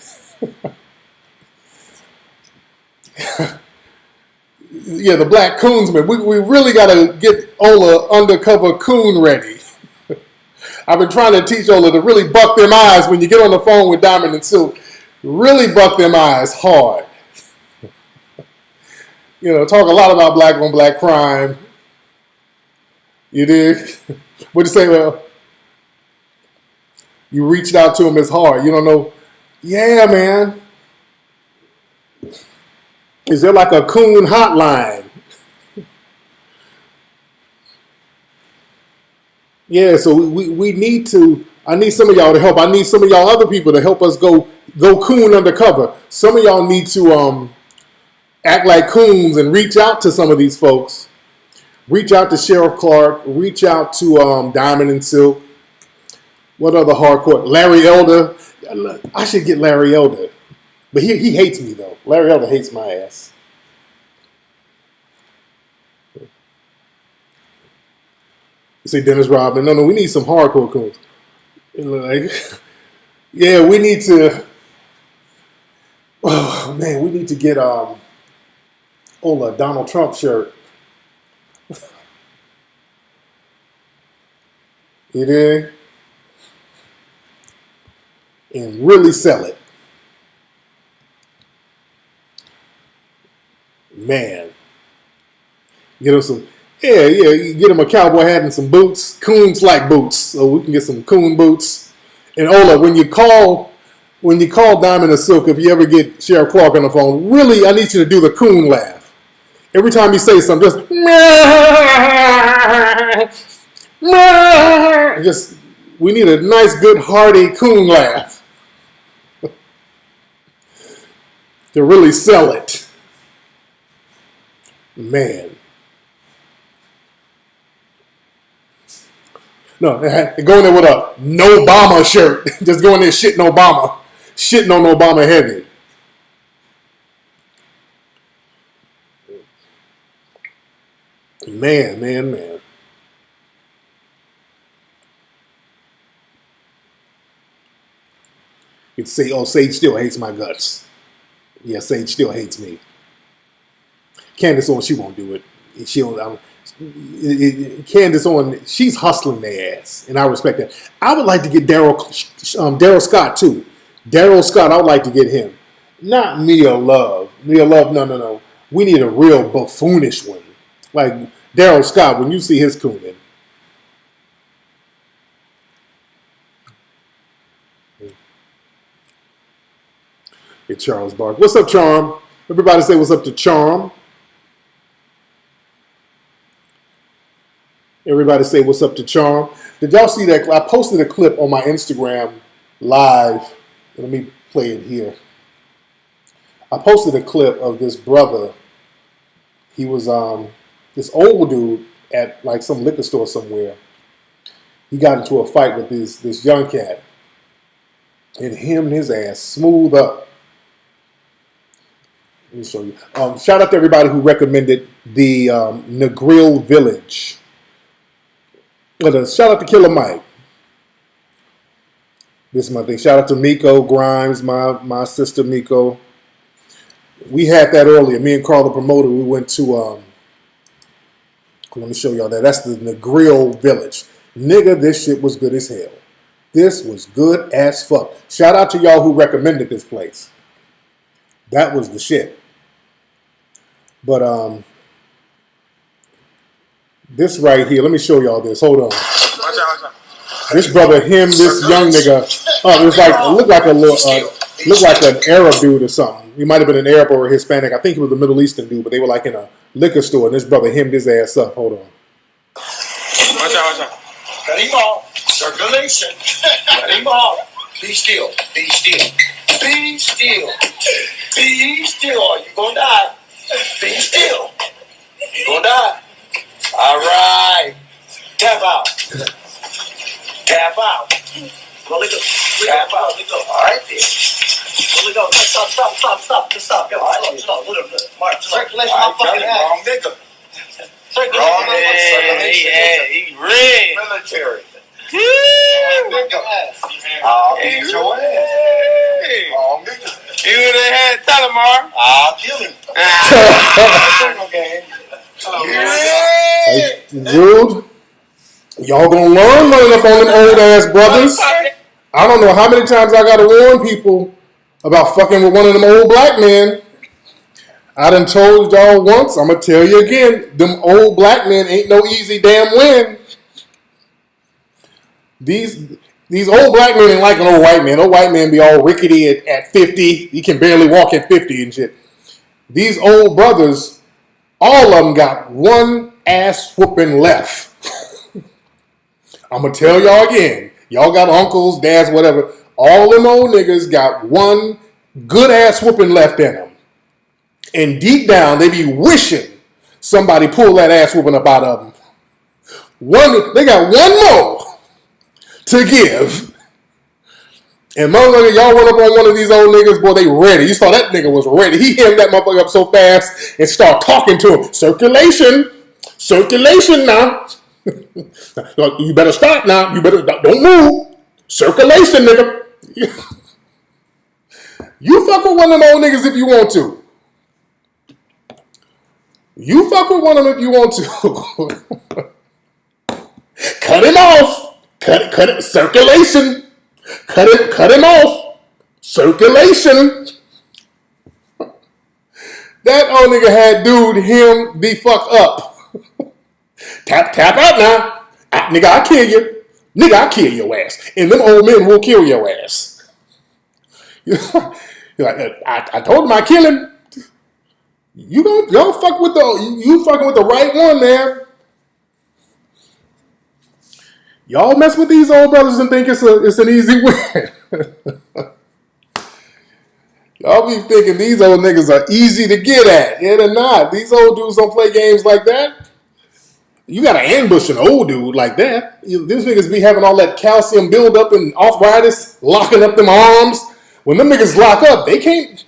Yeah, the black coonsman. We really got to get Ola undercover coon ready. I've been trying to teach Ola to really buck them eyes when you get on the phone with Diamond and Silk. Really buck them eyes hard. Talk a lot about black on black crime. You did? What'd you say? Well, you reached out to him as hard. You don't know. Yeah, man. Is there like a coon hotline? Yeah, so we need to, I need some of y'all to help. I need some of y'all other people to help us go coon undercover. Some of y'all need to act like coons and reach out to some of these folks. Reach out to Sheriff Clark. Reach out to Diamond and Silk. What other hardcore? Larry Elder. I should get Larry Elder. But he hates me, though. Larry Elder hates my ass. You say Dennis Rodman. No, we need some hardcore coons. Like, yeah, we need to. Oh, man, we need to get a Donald Trump shirt. You dig? And really sell it. Man. Get him some, get him a cowboy hat and some boots. Coons like boots. So we can get some coon boots. And Ola, when you call Diamond and Silk, if you ever get Sheriff Clark on the phone, really, I need you to do the coon laugh. Every time you say something, just we need a nice, good, hearty coon laugh to really sell it. Man. No, go in there with a no Obama shirt. Just go in there shitting Obama. Shitting on Obama heavy. Man. You'd say, oh, Sage still hates my guts. Yeah, Sage still hates me. Candace, she won't do it. Candace on, she's hustling their ass, and I respect that. I would like to get Daryl Scott too. Daryl Scott, I would like to get him. Not Mia Love. Mia Love, no. We need a real buffoonish one. Like Daryl Scott, when you see his cooning. Hey, Charles Bark. What's up, Charm? Everybody say what's up to Charm. Everybody say what's up to Charm. Did y'all see that? I posted a clip on my Instagram live. Let me play it here. I posted a clip of this brother. He was this old dude at like some liquor store somewhere. He got into a fight with this young cat and hemmed his ass smooth up. Let me show you. Shout out to everybody who recommended the Negril Village. Shout out to Killer Mike. This is my thing. Shout out to Miko Grimes, my sister Miko. We had that earlier. Me and Carl, the promoter, we went to, let me show y'all that. That's the Negril Village. Nigga, this shit was good as hell. This was good as fuck. Shout out to y'all who recommended this place. That was the shit. But, this right here, let me show y'all this. Hold on. This brother, this young nigga, looked like an Arab dude or something. He might have been an Arab or a Hispanic. I think he was a Middle Eastern dude, but they were like in a liquor store, and this brother hemmed his ass up. Hold on. Circulation. Be still. Be still. Be still. Be still. Or you gonna die. Be still. You gonna die. All right. Tap out. Tap out. Go, let go. Tap out. Let go. All right, then. Let go. Stop. Stop. Go. All right, stop. Mark. Circulation. My fucking ass. Wrong nigga. Wrong nigga. He red. Military. Nigga. I'll beat your ass. Wrong nigga. He would have had Talamar. I'll kill him. Hey, dude, y'all gonna learn running up on them old ass brothers. I don't know how many times I gotta warn people about fucking with one of them old black men. I done told y'all once, I'm gonna tell you again, them old black men ain't no easy damn win. These old black men ain't like an old white man. Old white men be all rickety at 50. He can barely walk at 50 and shit. These old brothers, all of them got one ass whooping left. I'm going to tell y'all again. Y'all got uncles, dads, whatever. All them old niggas got one good ass whooping left in them. And deep down, they be wishing somebody pulled that ass whooping up out of them. They got one more to give. And motherfucker, y'all run up on one of these old niggas, boy, they ready. You saw that nigga was ready. He hemmed that motherfucker up so fast and start talking to him. Circulation now. You better stop now. You better, don't move. Circulation, nigga. You fuck with one of them old niggas if you want to. You fuck with one of them if you want to. Cut him off. Cut it. Circulation. Cut him off. Circulation. That old nigga had dude him the fuck up. Tap out now. Nigga, I'll kill you. Nigga, I'll kill your ass. And them old men will kill your ass. You're like, I told him I'd kill him. Y'all fuck with you fucking with the right one, man. Y'all mess with these old brothers and think it's an easy win. Y'all be thinking these old niggas are easy to get at. Yeah, they're not. These old dudes don't play games like that. You gotta ambush an old dude like that. These niggas be having all that calcium buildup and arthritis, locking up them arms. When them niggas lock up, they can't.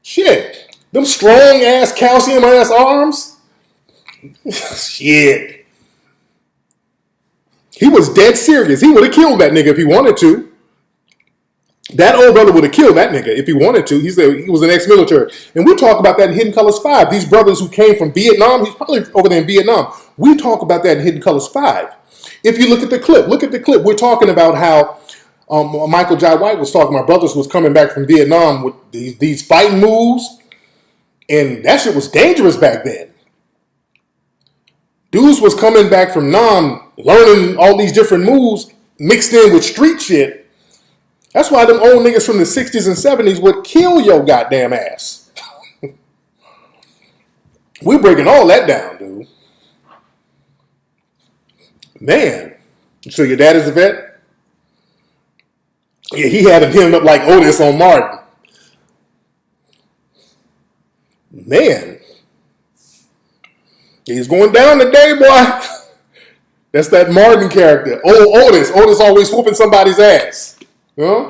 Shit. Them strong ass calcium ass arms. Shit. He was dead serious. He would have killed that nigga if he wanted to. That old brother would have killed that nigga if he wanted to. He was an ex-military. And we talk about that in Hidden Colors 5. These brothers who came from Vietnam, he's probably over there in Vietnam. We talk about that in Hidden Colors 5. If you look at the clip, we're talking about how Michael Jai White was talking. My brothers was coming back from Vietnam with these fighting moves. And that shit was dangerous back then. Dudes was coming back from Nam, learning all these different moves mixed in with street shit. That's why them old niggas from the 60s and 70s would kill your goddamn ass. We're breaking all that down, dude. Man. So your dad is a vet? Yeah, he had him hemmed up like Otis on Martin. Man. He's going down today, boy. That's that Martin character. Old Otis. Otis always whooping somebody's ass. You know?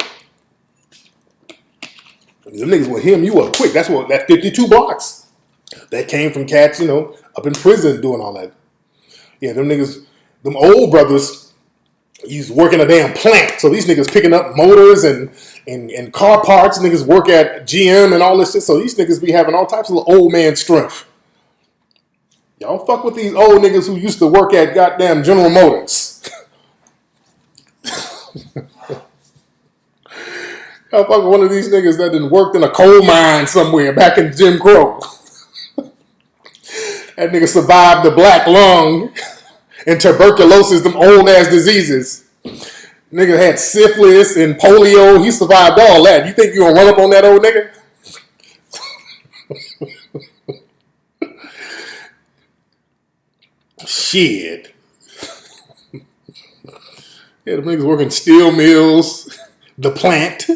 Them niggas will hem you up quick. That's 52 blocks. That came from cats, up in prison doing all that. Yeah, them niggas, them old brothers, he's working a damn plant. So these niggas picking up motors and car parts. Niggas work at GM and all this shit. So these niggas be having all types of old man strength. Y'all fuck with these old niggas who used to work at goddamn General Motors. Y'all fuck with one of these niggas that done worked in a coal mine somewhere back in Jim Crow. That nigga survived the black lung and tuberculosis, them old ass diseases. Nigga had syphilis and polio. He survived all that. You think you gonna run up on that old nigga? Shit. Yeah, the niggas working steel mills, the plant.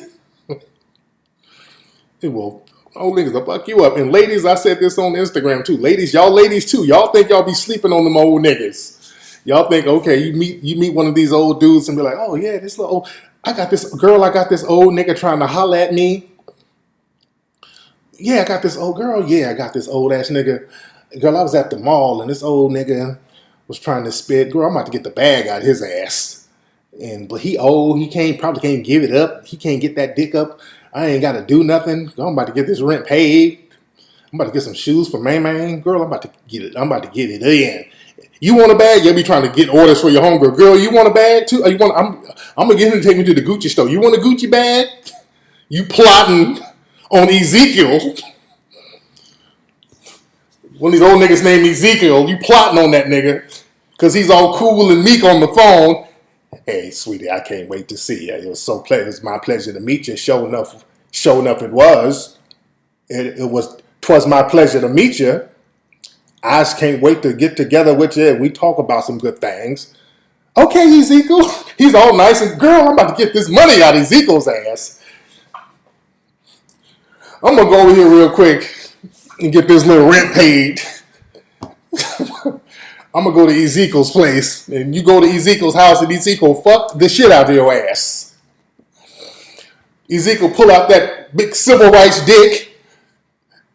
It will, old niggas will fuck you up. And ladies, I said this on Instagram too. Ladies too. Y'all think y'all be sleeping on them old niggas. Y'all think, okay, you meet one of these old dudes and be like, oh yeah, this little old, I got this old nigga trying to holler at me. Yeah, I got this old girl. Yeah, I got this old ass nigga. Girl, I was at the mall and this old nigga was trying to spit. Girl, I'm about to get the bag out of his ass. But he old. He probably can't give it up. He can't get that dick up. I ain't got to do nothing. I'm about to get this rent paid. I'm about to get some shoes for man. Girl, I'm about to get it. I'm about to get it in. You want a bag? You'll be trying to get orders for your homegirl. Girl, you want a bag too? I'm gonna get him to take me to the Gucci store. You want a Gucci bag? You plotting on Ezekiel. One of these old niggas named Ezekiel. You plotting on that nigga because he's all cool and meek on the phone. Hey, sweetie, I can't wait to see you. It was my pleasure to meet you. Sure enough, it was. Twas my pleasure to meet you. I just can't wait to get together with you and we talk about some good things. Okay, Ezekiel. He's all nice and girl, I'm about to get this money out of Ezekiel's ass. I'm gonna go over here real quick and get this little rent paid. I'm gonna go to Ezekiel's place, and you go to Ezekiel's house, and Ezekiel fuck the shit out of your ass. Ezekiel pull out that big civil rights dick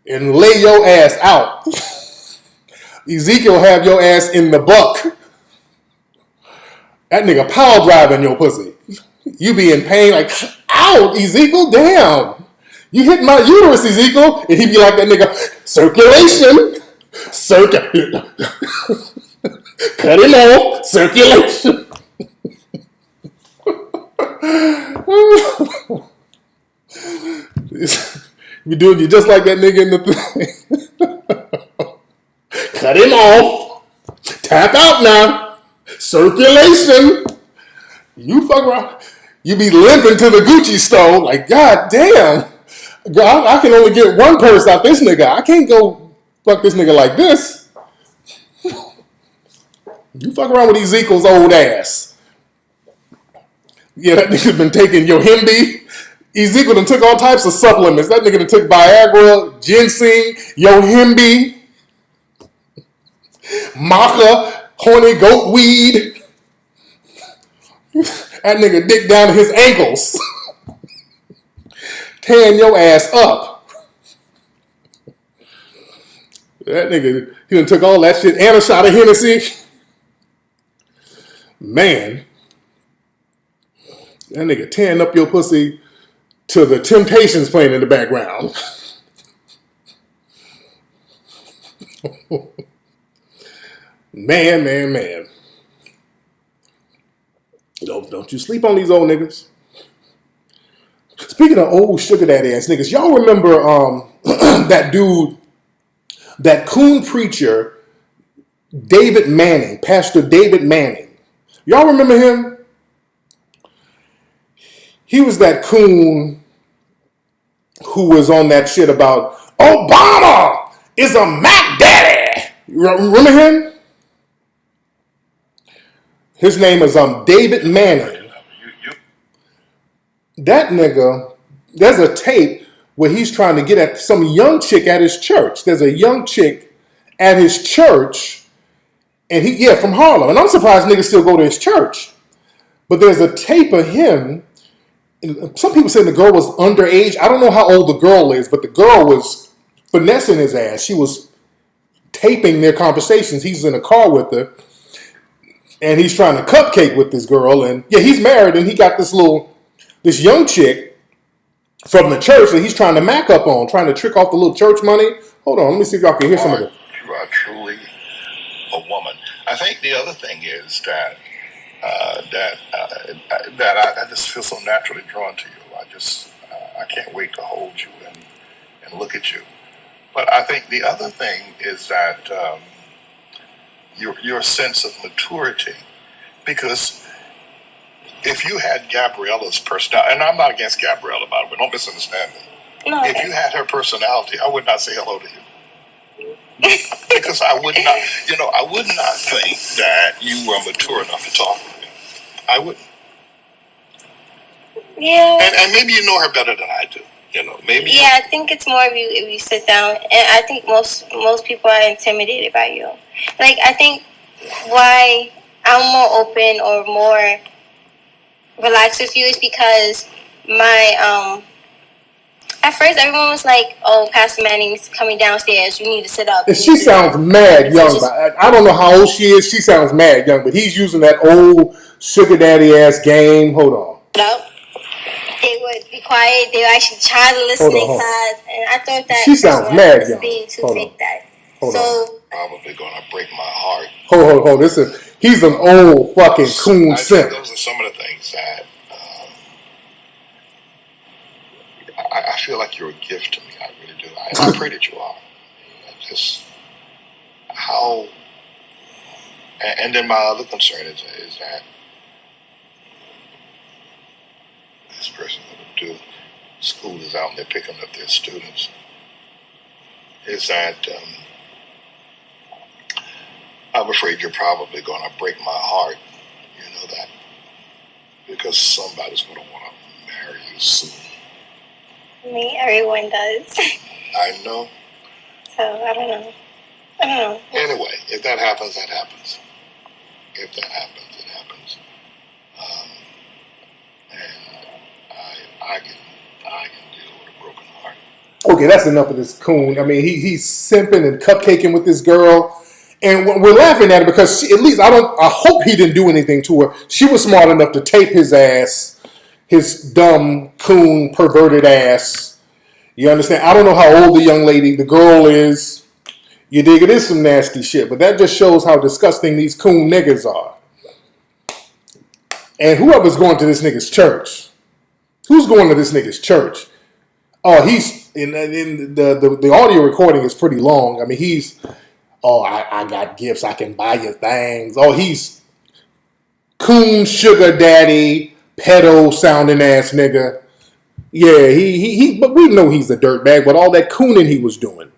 and lay your ass out. Ezekiel have your ass in the buck. That nigga power driving your pussy. You be in pain like, ow, Ezekiel, damn. You hit my uterus, Ezekiel. And he be like that nigga, circulation. Cut him off. Circulation. You doing you just like that nigga in the thing. Cut him off. Tap out now. Circulation. You fuck around. You be limping to the Gucci store like, God damn. God, I can only get one purse out this nigga. I can't go fuck this nigga like this. You fuck around with Ezekiel's old ass. Yeah, that nigga been taking your Himby. Ezekiel done took all types of supplements. That nigga done took Viagra, ginseng, Yohimbi, maca, horny goat weed. That nigga dick down to his ankles. Tearing your ass up. That nigga, he done took all that shit and a shot of Hennessy. Man. That nigga tearing up your pussy to the Temptations playing in the background. Man. Don't you sleep on these old niggas. Speaking of old sugar daddy ass niggas, y'all remember that dude, that coon preacher, David Manning, Pastor David Manning. Y'all remember him? He was that coon who was on that shit about Obama is a Mac Daddy. Remember him? His name is David Manning. That nigga, there's a tape where he's trying to get at some young chick at his church. There's a young chick at his church, and from Harlem. And I'm surprised niggas still go to his church. But there's a tape of him. And some people say the girl was underage. I don't know how old the girl is, but the girl was finessing his ass. She was taping their conversations. He's in a car with her, and he's trying to cupcake with this girl. And he's married, and he got this young chick from the church that he's trying to mac up on, trying to trick off the little church money. Hold on, let me see if y'all can hear some of it. You are truly a woman. I think the other thing is that I just feel so naturally drawn to you. I can't wait to hold you and look at you. But I think the other thing is that your sense of maturity, because if you had Gabriella's personality, and I'm not against Gabriella, by the way, don't misunderstand me. No. If you had her personality, I would not say hello to you. Because I would not think that you were mature enough to talk with me. I wouldn't. Yeah. And maybe you know her better than I do. Maybe. Yeah, I think it's more if you sit down, and I think most people are intimidated by you. Like, I think why I'm more open or more relaxed with you is because my at first everyone was like, "Oh, Pastor Manning's coming downstairs. You need to sit up." And she sounds mad young. I don't know how old she is. She sounds mad young, but he's using that old sugar daddy ass game. Hold on. No. They would be quiet. They would actually try to listen in class, and I thought that she sounds mad young. Being too fake that. Hold on. Probably gonna break my heart. Hold. He's an old fucking coon simp. Those are some of the things that I feel like you're a gift to me. I really do. I pray that you are. Just how. And then my other concern is that this person that would do school is out and they're picking up their students. Is that I'm afraid you're probably going to break my heart. You know that, because somebody's going to want to marry you soon. Me, everyone does. I know. So I don't know. Anyway, if that happens, that happens. If that happens, it happens. And I can deal with a broken heart. Okay, that's enough of this coon. I mean, he's simping and cupcaking with this girl, and we're laughing at it because at least I hope he didn't do anything to her. She was smart enough to tape his ass, his dumb coon perverted ass. You understand? I don't know how old the girl is. You dig? It is some nasty shit, but that just shows how disgusting these coon niggas are. And whoever's going to this nigga's church, who's going to this nigga's church? Oh, he's in the audio recording is pretty long. I mean, I got gifts. I can buy you things. Oh, he's coon sugar daddy, pedo sounding ass nigga. Yeah, he. But we know he's a dirtbag. But all that cooning he was doing.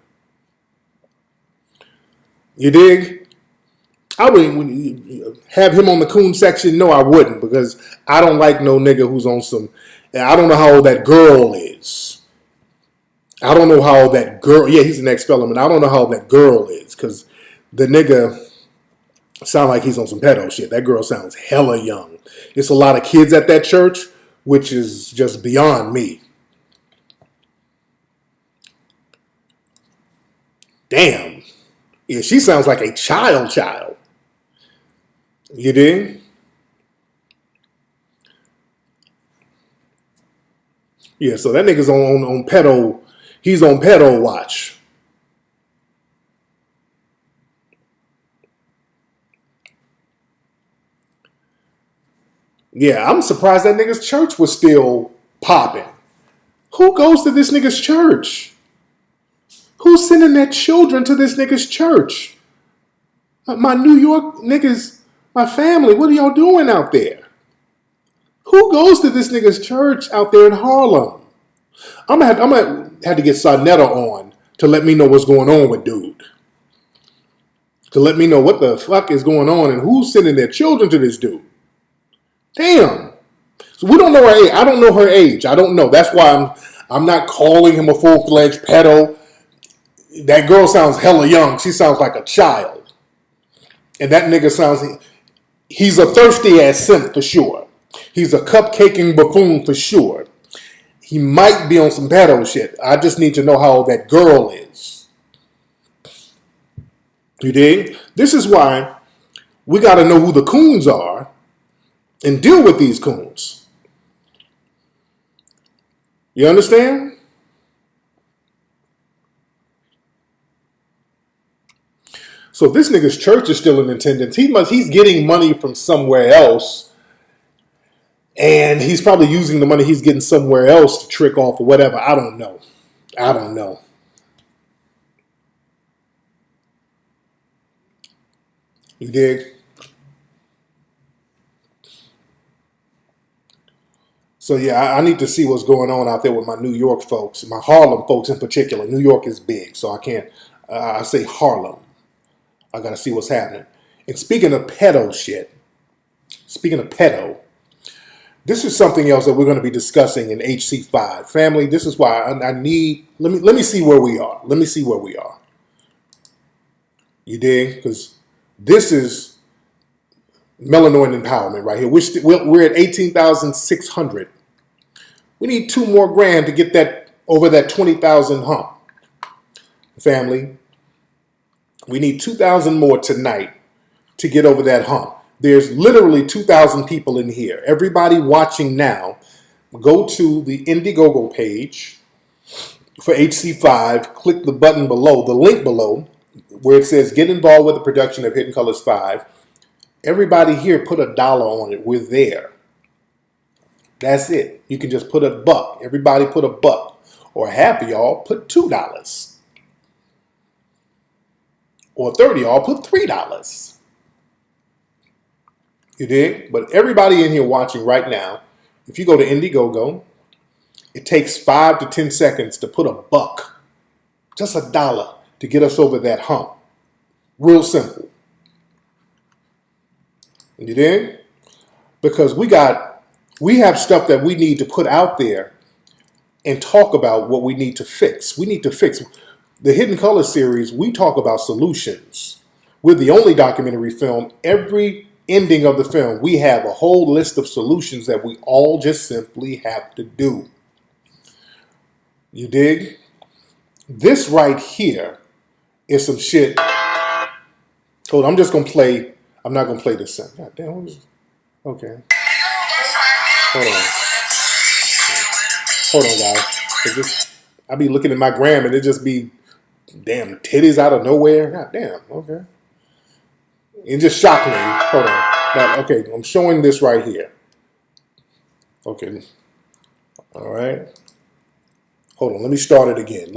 You dig? I wouldn't have him on the coon section. No, I wouldn't, because I don't like no nigga who's on some. I don't know how old that girl is. I don't know how old that girl. Yeah, he's an ex-felon, and I don't know how old that girl is, because the nigga sound like he's on some pedo shit. That girl sounds hella young. It's a lot of kids at that church, which is just beyond me. Damn. Yeah, she sounds like a child. You dig? Yeah, so that nigga's on pedo. He's on pedo watch. Yeah, I'm surprised that nigga's church was still popping. Who goes to this nigga's church? Who's sending their children to this nigga's church? My New York niggas, my family, what are y'all doing out there? Who goes to this nigga's church out there in Harlem? I'm gonna have to get Sarnetta on to let me know what's going on with dude. To let me know what the fuck is going on and who's sending their children to this dude. Damn. So we don't know her age. I don't know her age. I don't know. That's why I'm not calling him a full-fledged pedo. That girl sounds hella young. She sounds like a child. And that nigga sounds... He's a thirsty-ass simp for sure. He's a cupcaking buffoon for sure. He might be on some pedo shit. I just need to know how old that girl is. You dig? This is why we got to know who the coons are and deal with these coons. You understand? So if this nigga's church is still in attendance, he's getting money from somewhere else, and he's probably using the money he's getting somewhere else to trick off or whatever. I don't know. You dig? So yeah, I need to see what's going on out there with my New York folks, my Harlem folks in particular. New York is big, so I can't. I say Harlem. I got to see what's happening. And speaking of pedo shit, this is something else that we're going to be discussing in HC5. Family, this is why I need. Let me see where we are. You dig? Because this is melanoid empowerment right here. We're at 18,600. We need 2 more grand to get that over that 20,000 hump. Family, we need 2,000 more tonight to get over that hump. There's literally 2,000 people in here. Everybody watching now, go to the Indiegogo page for HC5. Click the button below, the link below, where it says get involved with the production of Hidden Colors 5. Everybody here put $1 on it. We're there. That's it. You can just put $1. Everybody put $1. Or half of y'all put $2. Or 30 of y'all put $3. You dig? But everybody in here watching right now, if you go to Indiegogo, it takes 5 to 10 seconds to put $1. Just $1 to get us over that hump. Real simple. You dig? Because we have stuff that we need to put out there and talk about what we need to fix. We need to fix. The Hidden Color series, we talk about solutions. We're the only documentary film, every ending of the film, we have a whole list of solutions that we all just simply have to do. You dig? This right here is some shit. Hold on, I'm just going to play. I'm not going to play this sound. God damn, what is this? Okay. Hold on, guys. I be looking at my gram and it just be damn titties out of nowhere. God damn, okay. It just shocked me. Hold on. Now, okay, I'm showing this right here. Okay. All right. Hold on, let me start it again.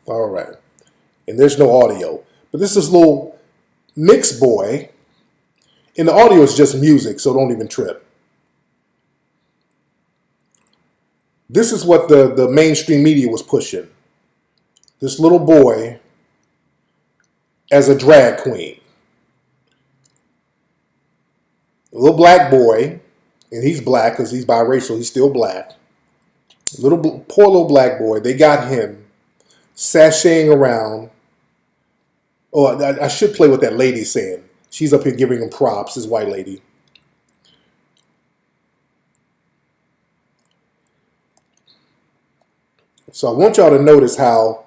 All right. And there's no audio. But this is little mix boy. And the audio is just music, so don't even trip. This is what the mainstream media was pushing. This little boy as a drag queen. A little black boy, and he's black because he's biracial, he's still black. Poor little black boy, they got him sashaying around. Oh, I should play what that lady's saying. She's up here giving him props, this white lady. So I want y'all to notice how,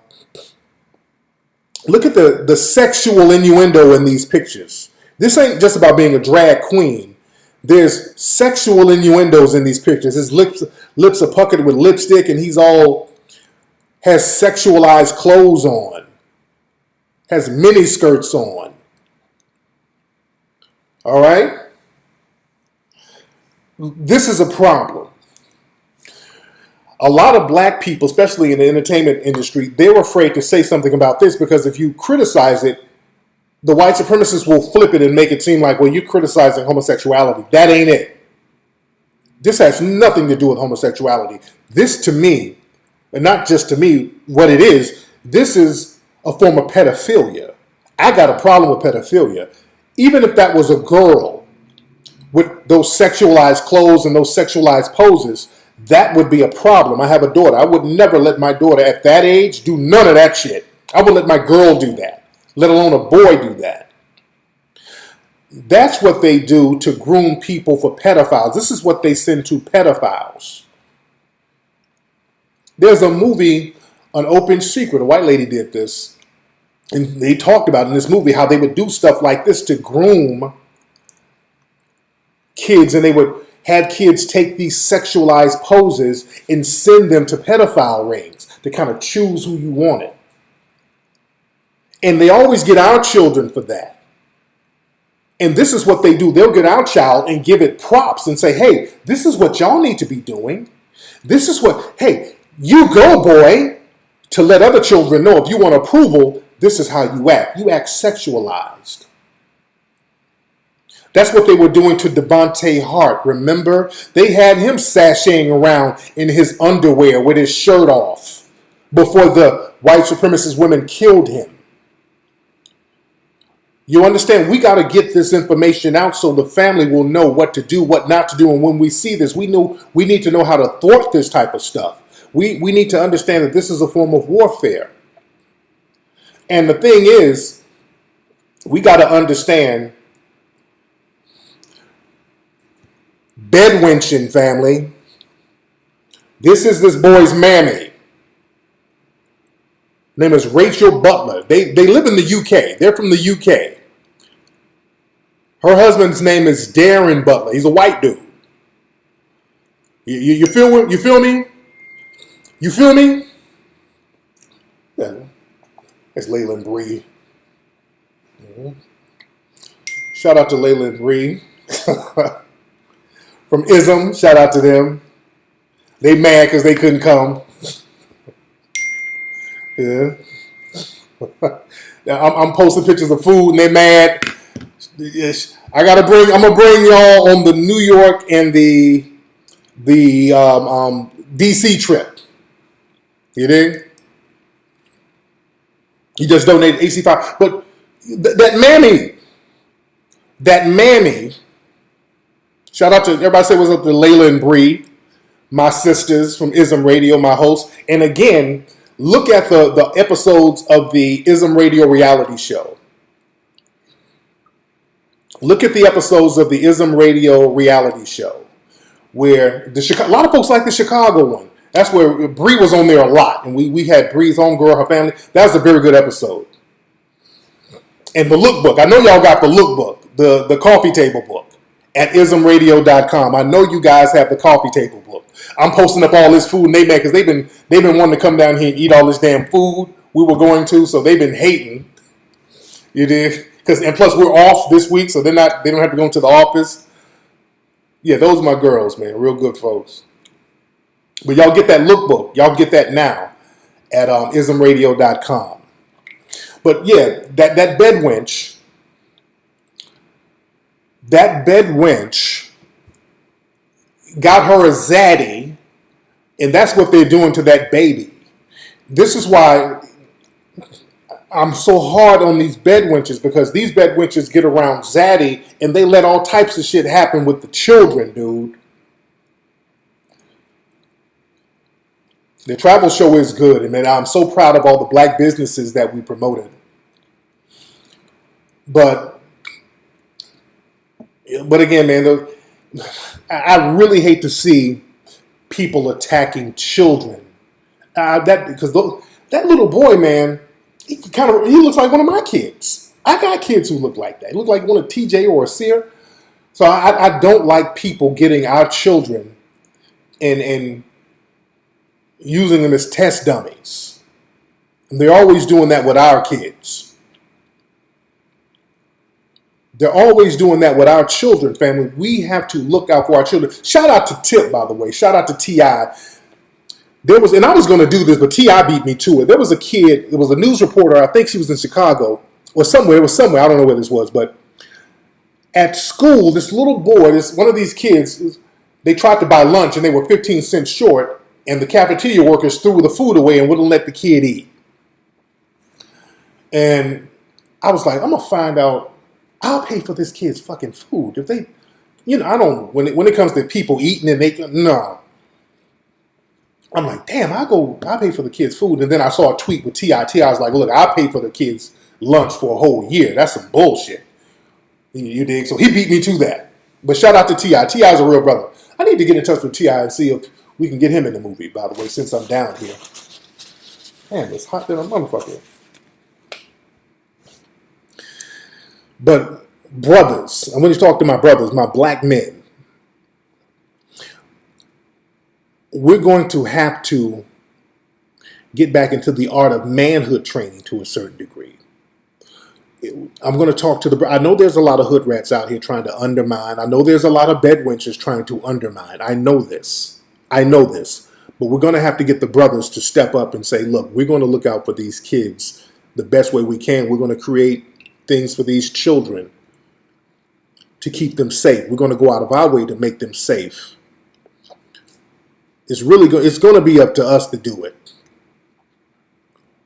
look at the sexual innuendo in these pictures. This ain't just about being a drag queen. There's sexual innuendos in these pictures. His lips are puckered with lipstick, and has sexualized clothes on, has mini skirts on. All right? This is a problem. A lot of black people, especially in the entertainment industry, they're afraid to say something about this because if you criticize it, the white supremacists will flip it and make it seem like, well, you're criticizing homosexuality. That ain't it. This has nothing to do with homosexuality. This, to me, and not just to me, what it is, this is a form of pedophilia. I got a problem with pedophilia. Even if that was a girl with those sexualized clothes and those sexualized poses, that would be a problem. I have a daughter. I would never let my daughter at that age do none of that shit. I would let my girl do that, let alone a boy do that. That's what they do to groom people for pedophiles. This is what they send to pedophiles. There's a movie, An Open Secret. A white lady did this. And they talked about in this movie how they would do stuff like this to groom kids. And they would have kids take these sexualized poses and send them to pedophile rings to kind of choose who you wanted. And they always get our children for that. And this is what they do. They'll get our child and give it props and say, hey, this is what y'all need to be doing. This is what, hey, you go, boy, to let other children know if you want approval, this is how you act. You act sexualized. That's what they were doing to Devontae Hart. Remember? They had him sashaying around in his underwear with his shirt off before the white supremacist women killed him. You understand? We got to get this information out so the family will know what to do, what not to do. And when we see this, we need to know how to thwart this type of stuff. We need to understand that this is a form of warfare. And the thing is, we got to understand bedwenching, family. This is this boy's mammy. Name is Rachel Butler. They live in the UK. They're from the UK. Her husband's name is Darren Butler. He's a white dude. You feel me? You feel me? Yeah. That's Layla and Bree. Mm-hmm. Shout out to Layla and Bree. From ISM, shout out to them. They mad because they couldn't come. Yeah. I'm posting pictures of food and they mad. I'm gonna bring y'all on the New York and the DC trip. You dig? You just donated AC5, but that mammy. Shout out to everybody. Say what's up to Layla and Bree, my sisters from ISM Radio, my hosts. And again, look at the episodes of the ISM Radio reality show. Look at the episodes of the ISM Radio reality show, where a lot of folks like the Chicago one. That's where Bree was on there a lot, and we had Bree's homegirl, her family. That was a very good episode. And the lookbook. I know y'all got the lookbook, the coffee table book at ismradio.com. I know you guys have the coffee table book. I'm posting up all this food, and they mad because they've been wanting to come down here and eat all this damn food we were going to, so they've been hating. You did. And plus we're off this week, so they don't have to go into the office. Yeah, those are my girls, man. Real good folks. But y'all get that lookbook. Y'all get that now at ismradio.com. But yeah, that bedwench got her a zaddy, and that's what they're doing to that baby. This is why I'm so hard on these bedwenches, because these bedwenches get around zaddy and they let all types of shit happen with the children, dude. The travel show is good, and man, I'm so proud of all the black businesses that we promoted. But again, man, I really hate to see people attacking children. Because that little boy, man, he looks like one of my kids. I got kids who look like that. He looks like one of TJ or a Sear. So I don't like people getting our children and using them as test dummies. And they're always doing that with our kids. They're always doing that with our children, family. We have to look out for our children. Shout out to Tip, by the way. Shout out to T.I. And I was going to do this, but T.I. beat me to it. There was a kid, it was a news reporter, I think she was in Chicago, or somewhere, I don't know where this was, but at school, this little boy, one of these kids, they tried to buy lunch and they were 15 cents short, and the cafeteria workers threw the food away and wouldn't let the kid eat. And I was like, I'm going to find out, I'll pay for this kid's fucking food. If they, I don't, when it comes to people eating and no. I'm like, damn, I'll pay for the kids' food. And then I saw a tweet with T.I. T.I. was like, look, I'll pay for the kids' lunch for a whole year. That's some bullshit. You dig? So he beat me to that. But shout out to T.I. T.I. is a real brother. I need to get in touch with T.I. and see if we can get him in the movie, by the way, since I'm down here. Damn, it's hot than a motherfucker. But brothers, I'm going to talk to my brothers, my black men. We're going to have to get back into the art of manhood training to a certain degree. I'm going to talk to I know there's a lot of hood rats out here trying to undermine. I know there's a lot of bedwenchers trying to undermine. I know this. But we're going to have to get the brothers to step up and say, look, we're going to look out for these kids the best way we can. We're going to create things for these children to keep them safe. We're going to go out of our way to make them safe. It's going to be up to us to do it.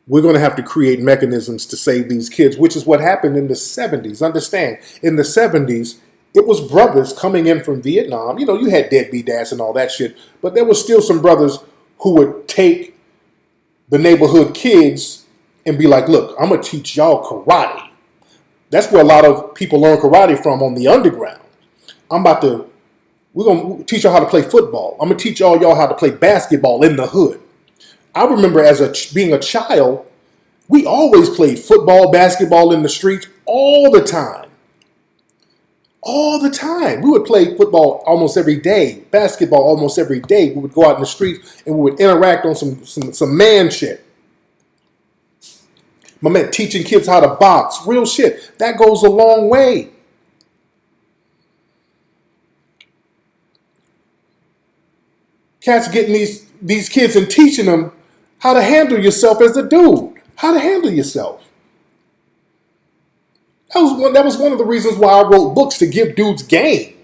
We're going to have to create mechanisms to save these kids, which is what happened in the 70s. Understand, in the 70s, it was brothers coming in from Vietnam. You had deadbeat dads and all that shit, but there was still some brothers who would take the neighborhood kids and be like, look, I'm going to teach y'all karate. That's where a lot of people learn karate from, on the underground. We're going to teach y'all how to play football. I'm going to teach all y'all how to play basketball in the hood. I remember being a child, we always played football, basketball in the streets all the time. All the time. We would play football almost every day, basketball almost every day. We would go out in the streets and we would interact on some man shit. My man, teaching kids how to box, real shit. That goes a long way. Cats getting these kids and teaching them how to handle yourself as a dude. How to handle yourself. That was one of the reasons why I wrote books, to give dudes game.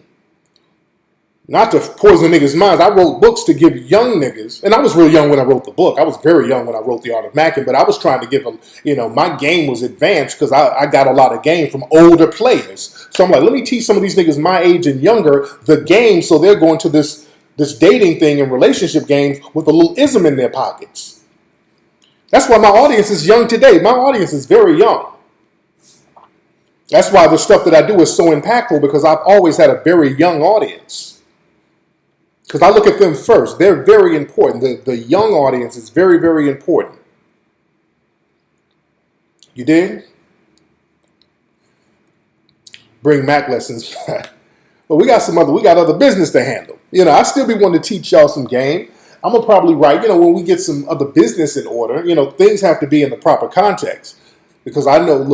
Not to poison niggas' minds. I wrote books to give young niggas, and I was real young when I wrote the book. I was very young when I wrote The Art of Macking, but I was trying to give them, my game was advanced because I got a lot of game from older players. So I'm like, let me teach some of these niggas my age and younger the game, so they're going to this dating thing and relationship games with a little ism in their pockets. That's why my audience is young today. My audience is very young. That's why the stuff that I do is so impactful, because I've always had a very young audience. Because I look at them first. They're very important. The young audience is very, very important. You dig? Bring Mac lessons back. But we got other business to handle. I still be wanting to teach y'all some game. I'm going to probably write, when we get some other business in order, things have to be in the proper context. Because I know, look,